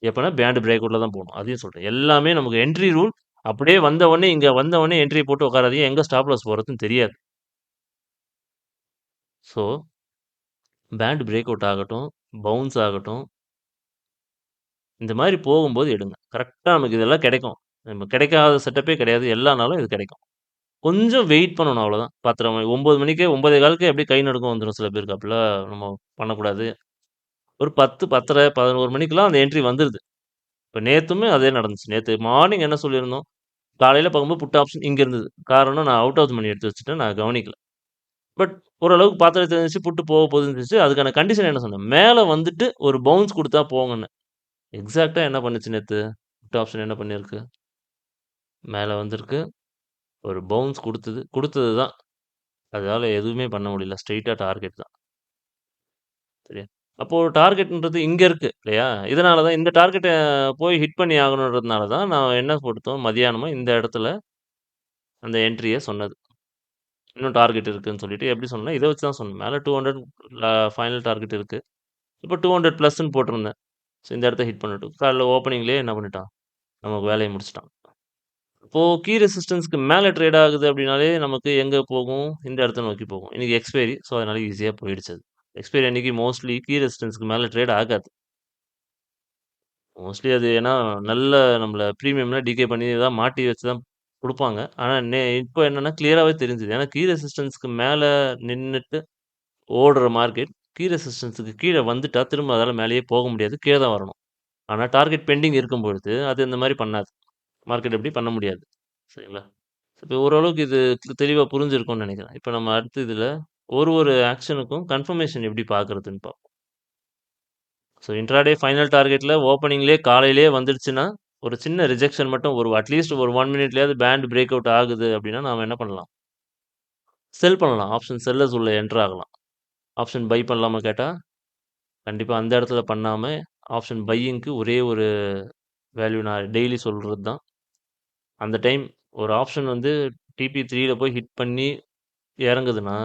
எப்பன்னா பேண்ட் பிரேக் அவுட்ல தான் போணும். அதையும் சொல்றேன். எல்லாமே நமக்கு என்ட்ரி ரூல் அப்படியே வந்த உடனே இங்க வந்த உடனே என்ட்ரி போட்டு உட்காராதீங்க. எங்க ஸ்டாப் லாஸ் போடுறதுன்னு தெரியாது. ஸோ, பேண்ட் பிரேக் அவுட் ஆகட்டும், பவுன்ஸ் ஆகட்டும், இந்த மாரி போகும்போது எடுங்க. கரெக்ட்டா நமக்கு இதெல்லாம் கிடைக்கும். நம்ம கிடைக்காத செட்டப்பே கிடையாது. எல்லா நாளும் இது கிடைக்கும். கொஞ்சம் வெயிட் பண்ணணும் அவ்வளோதான். 10:30 மணி 9 மணிக்கே 9:15க்கே அப்படியே கை நடுக்கம் வந்துரும் சில பேருக்கு. அப்படிலாம் நம்ம பண்ணக்கூடாது. ஒரு 10, 10:30, 11 மணிக்கெல்லாம் அந்த என்ட்ரி வந்துருது. இப்ப நேத்துமே அதே நடந்துச்சு. நேத்து மார்னிங் என்ன சொல்லியிருந்தோம்? காலையில பார்க்கும்போது புட் ஆப்ஷன் இங்க இருந்தது. காரணம் நான் அவுட் ஆஃப் த மணி எடுத்து வச்சுட்டேன். நான் கவனிக்கல. பட் ஓரளவுக்கு பார்த்தாலே தெரிஞ்சுச்சு புட் போக போகுதுன்னு தெரிஞ்சுச்சு. அதுக்கான கண்டிஷன் என்ன சொன்னேன்? மேல வந்துட்டு ஒரு பவுன்ஸ் குடுத்தா போங்கன்னேன். எக்ஸாக்ட்டா என்ன பண்ணுச்சு நேத்து? புட் ஆப்ஷன் என்ன பண்ணியிருக்கு? மேல வந்திருக்கு. ஒரு பவுன்ஸ் குடுத்தது. குடுத்தது தான். அதால எதுவுமே பண்ண முடியல. ஸ்ட்ரெய்ட்டா டார்கெட் தான். சரியா? அப்போ டார்கெட்ன்றது இங்க இருக்கு இல்லையா? இதனால தான் இந்த டார்கெட்ட போய் ஹிட் பண்ணி ஆகணுன்றதுனால தான் நான் என்ன கொடுத்தோம் மதியானமா இந்த இடத்துல அந்த என்ட்ரிய சொன்னது. இன்னும் டார்கெட் இருக்குன்னு சொல்லிட்டு எப்படி சொன்னேன்னா, இத வச்சு தான் சொன்னேன். மேல 200 ஃபைனல் டார்கெட் இருக்கு. இப்ப 200 பிளஸ்ன்னு போட்டிருந்தேன். ஸோ இந்த இடத்த ஹிட் பண்ணட்டும். காலைல ஓப்பனிங்லயே என்ன பண்ணிட்டான்? நமக்கு வேலைய முடிச்சுட்டான். இப்போ கீ ரெசிஸ்டன்ஸ்க்கு மேல ட்ரேட் ஆகுது அப்படின்னாலே நமக்கு எங்க போகும்? இந்த இடத்த நோக்கி போகும். இன்னைக்கு எக்ஸ்பைரி. ஸோ அதனால ஈஸியா போயிடுச்சு அது. எக்ஸ்பைரி அன்னைக்கு மோஸ்ட்லி கீ ரெசிஸ்டன்ஸ்க்கு மேல ட்ரேட் ஆகாது. மோஸ்ட்லி அது ஏன்னா நல்ல நம்மள பிரீமியம்ல டிகே பண்ணி தான் மாட்டி வச்சு தான் குடுப்பாங்க. ஆனா இப்போ என்னன்னா கிளியராவே தெரிஞ்சுது. ஏன்னா கீ ரெசிஸ்டன்ஸ்க்கு மேல நின்னுட்டு ஓடுற மார்க்கெட் கீ ரெசிஸ்டன்ஸ்க்கு கீழ வந்துட்டா திரும்ப அதால மேலேயே போக முடியாது. கீழ தான் வரணும். ஆனா டார்கெட் பெண்டிங் இருக்கும்பொழுது, அது இந்த மாரி பண்ணாது. மார்க்கெட் அப்படி பண்ண முடியாது. சரிங்களா? இப்ப ஓரளவுக்கு இது தெளிவா புரிஞ்சிருக்கும்னு நெனைக்கிறேன். இப்ப நம்ம அடுத்து இதுல ஒரு ஆக்ஷனுக்கும் கன்ஃபர்மேஷன் எப்படி பார்க்கறதுன்னு பார்ப்போம். ஸோ இன்ட்ராடே ஃபைனல் டார்கெட்ல ஓப்பனிங்லயே காலையிலேயே வந்துடுச்சுன்னா, ஒரு சின்ன ரிஜெக்ஷன் மட்டும் ஒரு அட்லீஸ்ட் ஒரு 1 மினிட்லயாவது பேண்ட் பிரேக் அவுட் ஆகுது அப்படின்னா, நாம என்ன பண்ணலாம்? செல் பண்ணலாம். ஆப்ஷன் செல்லர்ஸ் உள்ள என்டர் ஆகலாம். ஆப்ஷன் பை பண்ணலாமா கேட்டா, கண்டிப்பா அந்த இடத்துல பண்ணாம, ஆப்ஷன் பையிங்க்கு ஒரே ஒரு வேல்யூ நான் டெய்லி சொல்றது தான். அந்த டைம் ஒரு ஆப்ஷன் வந்து டிபி3ல போய் ஹிட் பண்ணி இறங்குதுன்னா,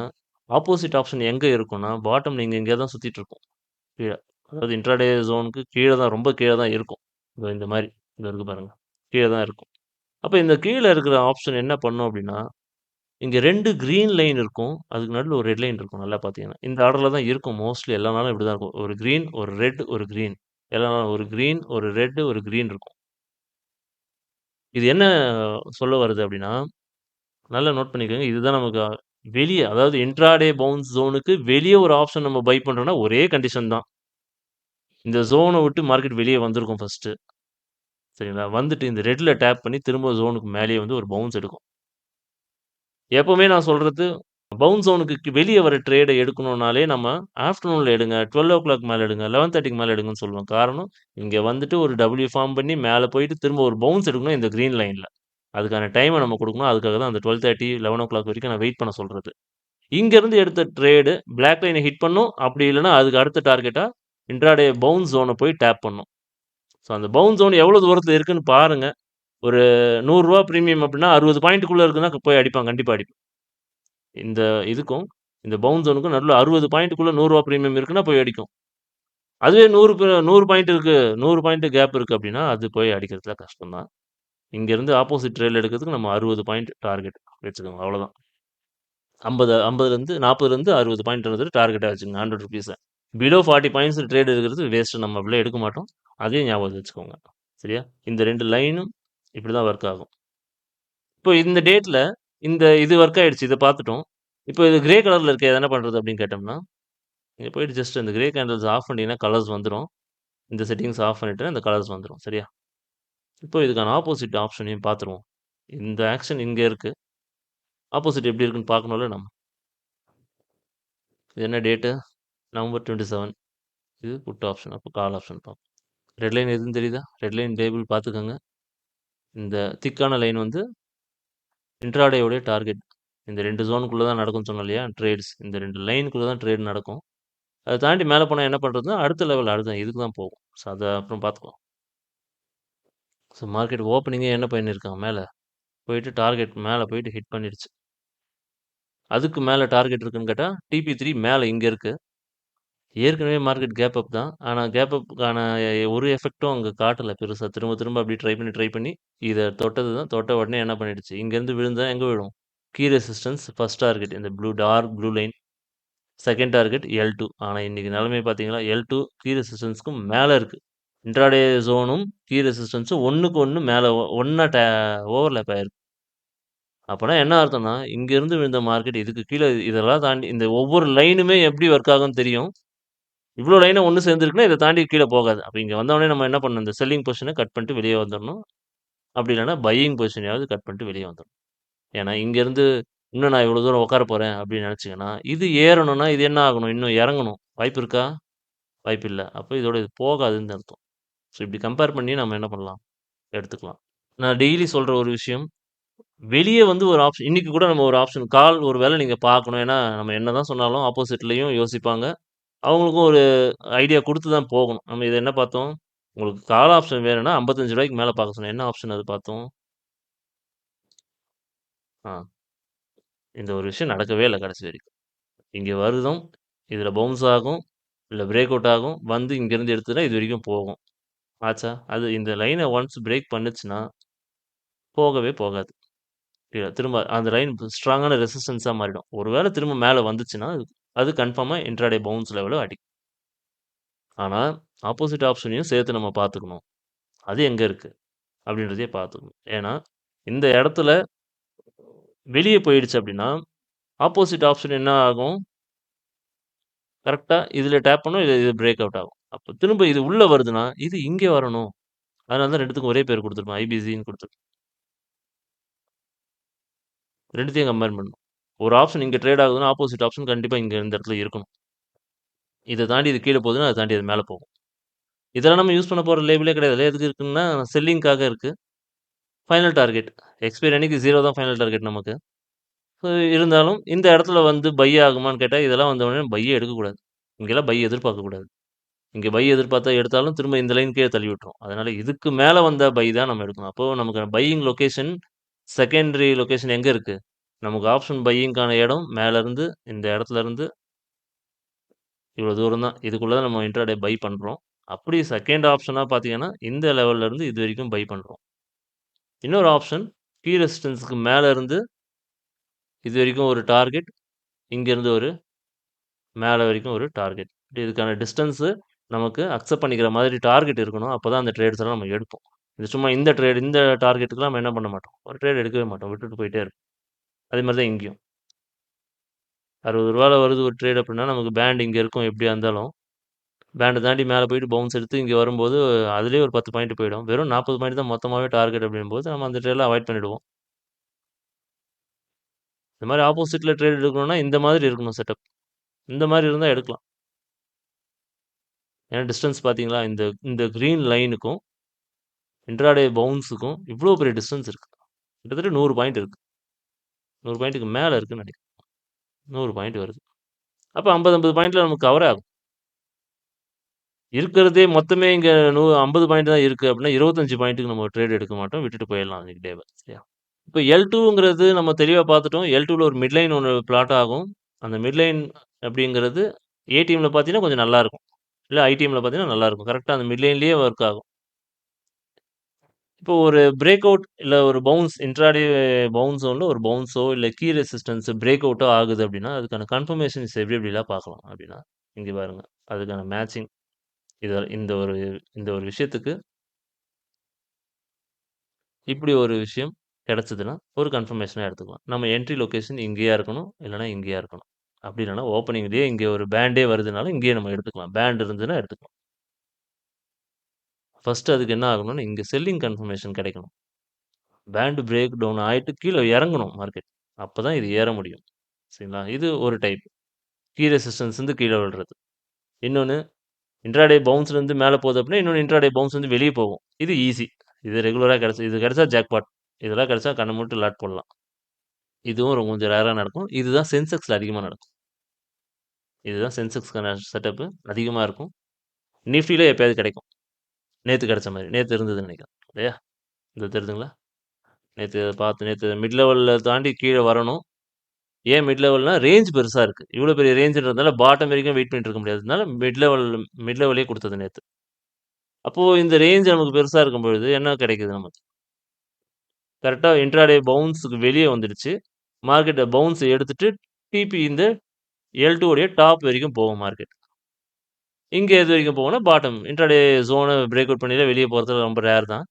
ஆப்போசிட் ஆப்ஷன் எங்க இருக்கும்னா, பாட்டம்ல இங்க எங்கேயோ தான் சுத்திட்டு இருக்கும். கீழ. அதாவது இன்ட்ராடே ஜோனுக்கு கீழ தான் ரொம்ப கீழ தான் இருக்கும். இதோ இந்த மாரி. இதோ இருக்கு பாருங்க. கீழ தான் இருக்கும். அப்ப இந்த கீழ இருக்கிற ஆப்ஷன் என்ன பண்ணும் அப்டின்னா, இங்க 2 கிரீன் லைன் இருக்கும். அதுக்கு நடுவுல ஒரு ரெட் லைன் இருக்கும். நல்லா பார்த்தீங்கன்னா. இந்த ஆர்டர்ல தான் இருக்கும். மோஸ்ட்லி எல்லா நாளும் இப்படி தான் இருக்கும். ஒரு கிரீன், ஒரு ரெட், ஒரு கிரீன். எல்லா நாளும் ஒரு கிரீன், ஒரு ரெட், ஒரு கிரீன் இருக்கும். இது என்ன சொல்ல வருது அப்டின்னா, நல்லா நோட் பண்ணிக்கோங்க. இதுதான் நமக்கு வெளிய அதாவது இன்ட்ராடே பவுன்ஸ் ஜோனுக்கு வெளிய ஒரு ஆப்ஷன் நம்ம பை பண்றோம்னா, ஒரே கண்டிஷன் தான். இந்த ஜோன விட்டு மார்க்கெட் வெளிய வந்திருக்கும் ஃபர்ஸ்ட்டு. சரிங்களா? வந்துட்டு இந்த ரெட்ல டேப் பண்ணி திரும்ப ஜோனுக்கு மேலேயே வந்து ஒரு பவுன்ஸ் எடுக்கும். எப்பவுமே நான் சொல்றது, பவுன்ஸ் ஜோனுக்கு வெளிய வர ட்ரேட எடுக்கணும்னாலே நம்ம ஆஃப்டர்நூன்ல எடுங்க. 12:00 மேல எடுங்க. 11:30க்கு மேல எடுங்கன்னு சொல்லுவேன். காரணம், இங்க வந்துட்டு ஒரு டபிள்யூ ஃபார்ம் பண்ணி மேல போயிட்டு திரும்ப ஒரு பவுன்ஸ் எடுக்கணும் இந்த கிரீன் லைன்ல. அதுக்கான டைம நம்ம குடுக்கணும். அதுக்காக தான் அந்த 12:30, 11:00 வரைக்கும் நான் வெயிட் பண்ண சொல்றது. இங்கருந்து எடுத்த ட்ரேடு பிளாக் லைன ஹிட் பண்ணும். அப்படி இல்லன்னா, அதுக்கு அடுத்த டார்கெட்டா இன்ட்ராடே பவுன்ஸ் ஜோன போய் டேப் பண்ணும். ஸோ அந்த பவுன்ஸ் ஜோன் எவ்வளோ தூரத்தில இருக்குன்னு பாருங்க. ஒரு ரூ. 100 பிரீமியம் அப்டின்னா 60 பாயிண்ட்க்குள்ள இருக்குன்னா போய் அடிப்பான். கண்டிப்பா அடிப்பான். இந்த இதுக்கும், இந்த பவுன்ஸ் ஜோனுக்கும் நடுவுல 60 பாயிண்ட்க்குள்ள ரூ. 100 பிரீமியம் இருக்குன்னா போய் அடிக்கும். அதுவே 100 பாயிண்ட் இருக்கு. 100 பாயிண்ட் கேப் இருக்கு அப்டின்னா, அது போய் அடிக்கிறதுல கஷ்டம் தான். இங்கேருந்து ஆப்போசிட் ட்ரேல் எடுக்கிறதுக்கு நம்ம 60 பாயிண்ட் டார்கெட் வச்சுக்கோங்க. அவ்வளோதான். 40லேருந்து 60 பாயிண்ட்ன்றது டார்கெட்டாக வச்சுக்கோங்க 100 ருபீஸை. பிலோ 40 பாயிண்ட்ஸ் ட்ரேட் எடுக்கிறது வேஸ்ட்டு, நம்ம அப்படியே எடுக்க மாட்டோம். அதையும் ஞாபகம் வச்சுக்கோங்க. சரியா? இந்த 2 லைனும் இப்படி தான் ஒர்க் ஆகும். இப்போ இந்த டேட்டில் இது ஒர்க் ஆயிடுச்சு, இதை பார்த்துட்டோம். இப்போ இது கிரே கலரில் இருக்க என்ன பண்ணுறது அப்படின்னு கேட்டோம்னா, நீங்கள் போயிட்டு ஜஸ்ட் இந்த கிரே கேண்டில்ஸ் ஆஃப் பண்ணிங்கன்னா கலர்ஸ் வந்துடும். இந்த செட்டிங்ஸ் ஆஃப் பண்ணிவிட்டு இந்த கலர்ஸ் வந்துடும். சரியா? இப்போ இதுக்கான ஆப்போசிட் ஆப்ஷனையும் பார்த்துருவோம். இந்த ஆக்ஷன் இங்கே இருக்குது, ஆப்போசிட் எப்படி இருக்குன்னு பார்க்கணும்ல நம்ம. இது என்ன டேட்டு? நவம்பர் 27. இது புட் ஆப்ஷன். அப்போ கால் ஆப்ஷன் பார்ப்போம். ரெட் லைன் எதுன்னு தெரியுதா? ரெட் லைன் டேபிள் பார்த்துக்கோங்க. இந்த திக்கான லைன் வந்து இன்ட்ராடேயோடைய டார்கெட். இந்த 2 ஜோனுக்குள்ளே தான் நடக்கும்னு சொன்னோம் இல்லையா ட்ரேட்ஸ். இந்த 2 லைனுக்குள்ளே தான் ட்ரேட் நடக்கும். அதை தாண்டி மேலே போனால் என்ன பண்ணுறதுன்னா அடுத்த லெவல் இதுக்கு தான் போகும். ஸோ அதை அப்புறம் பார்த்துக்குவோம். ஸோ மார்க்கெட் ஓப்பனிங்கே என்ன பண்ணியிருக்காங்க, மேலே போயிட்டு டார்கெட் மேலே போயிட்டு ஹிட் பண்ணிடுச்சு. அதுக்கு மேலே டார்கெட் இருக்குன்னு கேட்டால் TP3 மேலே இங்கே இருக்குது. ஏற்கனவே மார்க்கெட் கேப் அப் தான். ஆனால் கேப் அப்புக்கான ஒரு எஃபெக்ட்டும் அங்கே காட்டலை பெருசாக. திரும்ப திரும்ப அப்படி ட்ரை பண்ணி இதை தொட்டது தான். தொட்ட உடனே என்ன பண்ணிடுச்சு, இங்கேருந்து விழுந்தால் எங்கே விழும்? கீ ரெசிஸ்டன்ஸ் ஃபர்ஸ்ட் டார்கெட் இந்த dark blue line, second target L2. ஆனால் இன்றைக்கி நிலைமை பார்த்தீங்களா, L2 கீ ரெசிஸ்டன்ஸ்க்கும் மேலே இருக்குது. இன்ட்ராடே ஜோனும் கீ ரெசிஸ்டன்ஸும் ஒன்றுக்கு ஒன்று மேலே ஒன்றா ஓவர்லேப் ஆயிருக்கு. அப்போனா என்ன அர்த்தம்னா, இங்கேருந்து விழுந்த மார்க்கெட் இதுக்கு கீழே இதெல்லாம் தாண்டி இந்த ஒவ்வொரு லைனுமே எப்படி ஒர்க் ஆகும்னு தெரியும். இவ்வளோ லைனை ஒன்று சேர்ந்துருக்குன்னா இதை தாண்டி கீழே போகாது. அப்போ இங்கே வந்தவொடனே நம்ம என்ன பண்ணணும், இந்த செல்லிங் பொசிஷனை கட் பண்ணிட்டு வெளியே வந்துடணும். அப்படி இல்லைன்னா பையிங் பொசிஷனையாவது கட் பண்ணிட்டு வெளியே வந்துடணும். ஏன்னா இங்கேருந்து இன்னும் நான் இவ்வளோ தூரம் உட்கார போகிறேன் அப்படின்னு நினச்சிங்கன்னா, இது ஏறணும்னா இது என்ன ஆகணும், இன்னும் இறங்கணும். வாய்ப்பு இருக்கா? வாய்ப்பு இல்லை. அப்போ இதோட இது போகாதுன்னு அர்த்தம். ஸோ இப்படி கம்பேர் பண்ணி நம்ம என்ன பண்ணலாம், எடுத்துக்கலாம். நான் டெய்லி சொல்கிற ஒரு விஷயம், வெளியே வந்து ஒரு ஆப்ஷன் இன்னைக்கு கூட நம்ம ஒரு ஆப்ஷன் கால் ஒரு வேளை நீங்கள் பார்க்கணும். ஏன்னா நம்ம என்ன தான் சொன்னாலும் ஆப்போசிட்லேயும் யோசிப்பாங்க. அவங்களுக்கும் ஒரு ஐடியா குடுத்து தான் போகணும். நம்ம இத என்ன பார்த்தோம்? உங்களுக்கு கால் ஆப்ஷன் வேணும்னா ரூ. 55க்கு மேல பார்க்க சொன்னேன். என்ன ஆப்ஷன் அது பார்த்தோம்? ஆ இந்த ஒரு விஷயம் நடக்கவே இல்ல கடைசி வரைக்கும். இங்க வருதும், இதுல பவுன்ஸ் ஆகும், இல்ல பிரேக் அவுட் ஆகும். வந்து இங்கேருந்து எடுத்ததுனா இதுவரைக்கும் போகும். ஆச்சா? அது இந்த லைன ஒன்ஸ் பிரேக் பண்ணுச்சுன்னா, போகவே போகாது. திரும்ப அந்த லைன் ஸ்ட்ராங்கான ரெசிஸ்டன்ஸா மாறிடும். ஒரு வேள திரும்ப மேல வந்துச்சுன்னா, அது கன்ஃபார்மா இன்ட்ராடே பவுன்ஸ் லெவல அடிக்கும். ஆனா, ஆப்போசிட் ஆப்ஷனையும் சேர்த்து நம்ம பார்த்துக்கணும். அது எங்க இருக்கு? அப்படின்றதையே பார்த்துக்கணும். ஏன்னா, இந்த இடத்துல வெளிய போயிடுச்சு அப்படின்னா, ஆப்போசிட் ஆப்ஷன் என்ன ஆகும்? கரெக்ட்டா இதில டேப் பண்ணும். இது பிரேக் அவுட் ஆகும். அப்ப திரும்ப இது உள்ள வருதுன்னா, இது இங்க வரணும். அதனால தான் 2த்துக்கும் ஒரே பேர் குடுத்துருப்பேன். ஐபிசின்னு குடுத்துருப்பேன். 2த்தையும் கம்பேர் பண்ணணும். ஒரு ஆப்ஷன் இங்க ட்ரேட் ஆகுதுன்னா, ஆப்போசிட் ஆப்ஷன் கண்டிப்பா இங்க இந்த இடத்துல இருக்கணும். இத தாண்டி இது கீழ போகுதுன்னா, அத தாண்டி அது மேல போகும். இதெல்லாம் நம்ம யூஸ் பண்ண போற லேபிளே கிடையாது. இதெல்லாம் எதுக்கு இருக்குன்னா, செல்லிங்க்காக இருக்கு. Final target. எக்ஸ்பைரி அன்னைக்கு 0 தான் ஃபைனல் டார்கெட் நமக்கு. ஸோ இருந்தாலும் இந்த இடத்துல வந்து பை ஆகுமான்னு கேட்டா, இதெல்லாம் வந்தவுடனே பையே எடுக்கக்கூடாது. இங்கெல்லாம் பை எதிர்பார்க்கக்கூடாது. இங்க பை எதிர்பார்த்தா எடுத்தாலும் திரும்ப இந்த லைன் கீழ தள்ளி விட்டுரும். அதனால இதுக்கு மேல வந்த பை தான் நம்ம எடுக்கணும். அப்போ நமக்கு பையிங் லொகேஷன், செகண்டரி லொகேஷன் எங்க இருக்கு? நமக்கு ஆப்ஷன் பையிங்க்கான இடம் மேல இருந்து இந்த இடத்துல இருந்து இவ்வளோ தூரம் தான். இதுக்குள்ள தான் நம்ம இன்ட்ராடே பை பண்றோம். அப்படி செகண்ட் ஆப்ஷனா பார்த்தீங்கன்னா, இந்த லெவல்ல இருந்து இதுவரைக்கும் பை பண்றோம். இன்னொரு ஆப்ஷன் கீ ரெசிஸ்டன்ஸ்க்கு மேல இருந்து இதுவரைக்கும் ஒரு டார்கெட், இங்கேருந்து ஒரு மேல வரைக்கும் ஒரு டார்கெட். இதுக்கான டிஸ்டன்ஸு நமக்கு அக்செப்ட் பண்ணிக்கிற மாதிரி டார்கெட் இருக்கணும். அப்பதான் அந்த ட்ரேட்ஸ் எல்லாம் நம்ம எடுப்போம். இது சும்மா இந்த ட்ரேட் இந்த டார்கெட்டுக்குலாம் நம்ம என்ன பண்ண மாட்டோம். ஒரு ட்ரேட் எடுக்கவே மாட்டோம். விட்டுட்டு போயிட்டே இருப்போம். அதே மாரி தான் இங்கேயும். ரூ. 60ல வருது ஒரு ட்ரேட் அப்படின்னா, நமக்கு பேண்ட் இங்க இருக்கும் எப்படியா இருந்தாலும். பேண்ட தாண்டி மேல போயிட்டு பவுன்ஸ் எடுத்து இங்க வரும்போது, அதிலேயே ஒரு 10 பாயிண்ட் போயிடும். வெறும் 40 பாயிண்ட் தான் மொத்தமாவே டார்கெட் அப்படிங்கும்போது, நம்ம அந்த ட்ரேட்ல அவாய்ட் பண்ணிடுவோம். இந்த மாரி ஆப்போசிட்ல ட்ரேட் எடுக்கணும்னா, இந்த மாதிரி இருக்கணும் செட்டப். இந்த மாரி இருந்தா எடுக்கலாம். ஏன்னா டிஸ்டன்ஸ் பார்த்தீங்களா? இந்த இந்த கிரீன் லைனுக்கும், இன்ட்ராடே பவுன்ஸுக்கும் இவ்ளோ பெரிய டிஸ்டன்ஸ் இருக்கு. கிட்டத்தட்ட 100 பாயிண்ட் இருக்கு. 100 பாயிண்ட்டுக்கு மேல இருக்குன்னு நெனைக்கிறேன். 100 பாயிண்ட் வருது. அப்ப 50, 50 பாயிண்ட்ல நமக்கு கவர் ஆகும். இருக்கிறதே மொத்தமே இங்க 50 பாயிண்ட் தான் இருக்கு அப்படின்னா, 25 பாயிண்ட்டுக்கு நம்ம ட்ரேட் எடுக்க மாட்டோம். விட்டுட்டு போயிடலாம் அன்னைக்கு டேவ. சரியா? இப்ப L2ங்கிறது நம்ம தெளிவா பார்த்துட்டோம். L2ல ஒரு மிட் லைன் ஒண்ணு பிளாட் ஆகும். அந்த மிட் லைன் அப்படிங்கிறது ஏடிஎம்ல பார்த்தீங்கன்னா கொஞ்சம் நல்லாருக்கும். இல்ல ஐடிஎம்ல பார்த்தீங்கன்னா நல்லாருக்கும். கரெக்ட்டா அந்த மிட் லைன்லயே ஒர்க் ஆகும். இப்போ ஒரு பிரேக் அவுட் இல்ல ஒரு பவுன்ஸ் இன்ட்ராடே பவுன்ஸ் ஜோன்ல ஒரு பவுன்ஸோ இல்ல கீ ரெசிஸ்டன்ஸ் பிரேக் அவுட்டோ ஆகுது அப்படின்னா, அதுக்கான கன்ஃபர்மேஷன்ஸ் எப்படி எப்படிலாம் பார்க்கலாம் அப்படின்னா, இங்க பாருங்க. அதுக்கான மேட்சிங் இத இந்த ஒரு விஷயத்துக்கு இப்படி ஒரு விஷயம் கிடைச்சதுன்னா, ஒரு கன்ஃபர்மேஷனா எடுத்துக்கலாம். நம்ம என்ட்ரி லொகேஷன் இங்கேயா இருக்கணும், இல்லன்னா இங்கேயா இருக்கணும். அப்படி இல்லன்னா ஓப்பனிங்லயே இங்க ஒரு பேண்டே வருதுனாலும் இங்கேயே நம்ம எடுத்துக்கலாம். பேண்ட் இருந்ததுன்னா எடுத்துக்கலாம். ஃபர்ஸ்ட் அதுக்கு என்ன ஆகணும்னா, இங்க செல்லிங் கன்ஃபர்மேஷன் கிடைக்கணும். பேண்ட் பிரேக் டவுன் ஆயிட்டு கீழ இறங்கணும் மார்க்கெட். அப்பதான் இது ஏற முடியும். சரிங்களா? இது ஒரு டைப். கீ ரெசிஸ்டன்ஸ் வந்து கீழ விழுறது. இன்னொன்னு இன்ட்ராடே பவுன்ஸ்லேருந்து மேல போகுது அப்படின்னா, இன்னொன்னு இன்ட்ராடே பவுன்ஸ் வந்து வெளிய போகும். இது ஈஸி. இது ரெகுலரா இது கிடைச்சா ஜாக்பாட். இதெல்லாம் கிடைச்சா கண்ண மூடிட்டு லாட் போடலாம். இதுவும் கொஞ்சம் ரேரா நடக்கும். இதுதான் சென்செக்ஸ்ல அதிகமா நடக்கும். இதுதான் சென்செக்ஸ்க்கான செட்டப் அதிகமா இருக்கும். நிஃப்டில எப்பயாவது கிடைக்கும். நேத்து கிடைச்ச மாரி. நேத்து இருந்ததுன்னு நினைக்கிறேன். இல்லையா? இது தெரியுதுங்களா? நேத்து மிட் லெவல்ல தாண்டி கீழ வரணும். ஏன் மிட் லெவல்னா ரேஞ்ச் பெருசா இருக்கு. இவ்வளோ பெரிய ரேஞ்சுன்றதுனால பாட்டம் வரைக்கும் வெயிட் பண்ணிட்டு இருக்க முடியாததுனால மிட் லெவல்லயே குடுத்தது நேத்து. அப்போ இந்த ரேஞ்ச் நமக்கு பெருசா இருக்கும் பொழுது என்ன கிடைக்குது நமக்கு? கரெக்ட்டா இன்ட்ராடே பவுன்ஸ்க்கு வெளிய வந்துடுச்சு. மார்க்கெட்ட பவுன்ஸ் எடுத்துட்டு டிபி இந்த L2 உடைய டாப் வரைக்கும் போகும் மார்க்கெட். இங்க எது வரைக்கும் போகும்னா பாட்டம். இன்ட்ராடே ஜோன பிரேக் அவுட் பண்ணிலாம் வெளிய போறது ரொம்ப ரேர் தான்.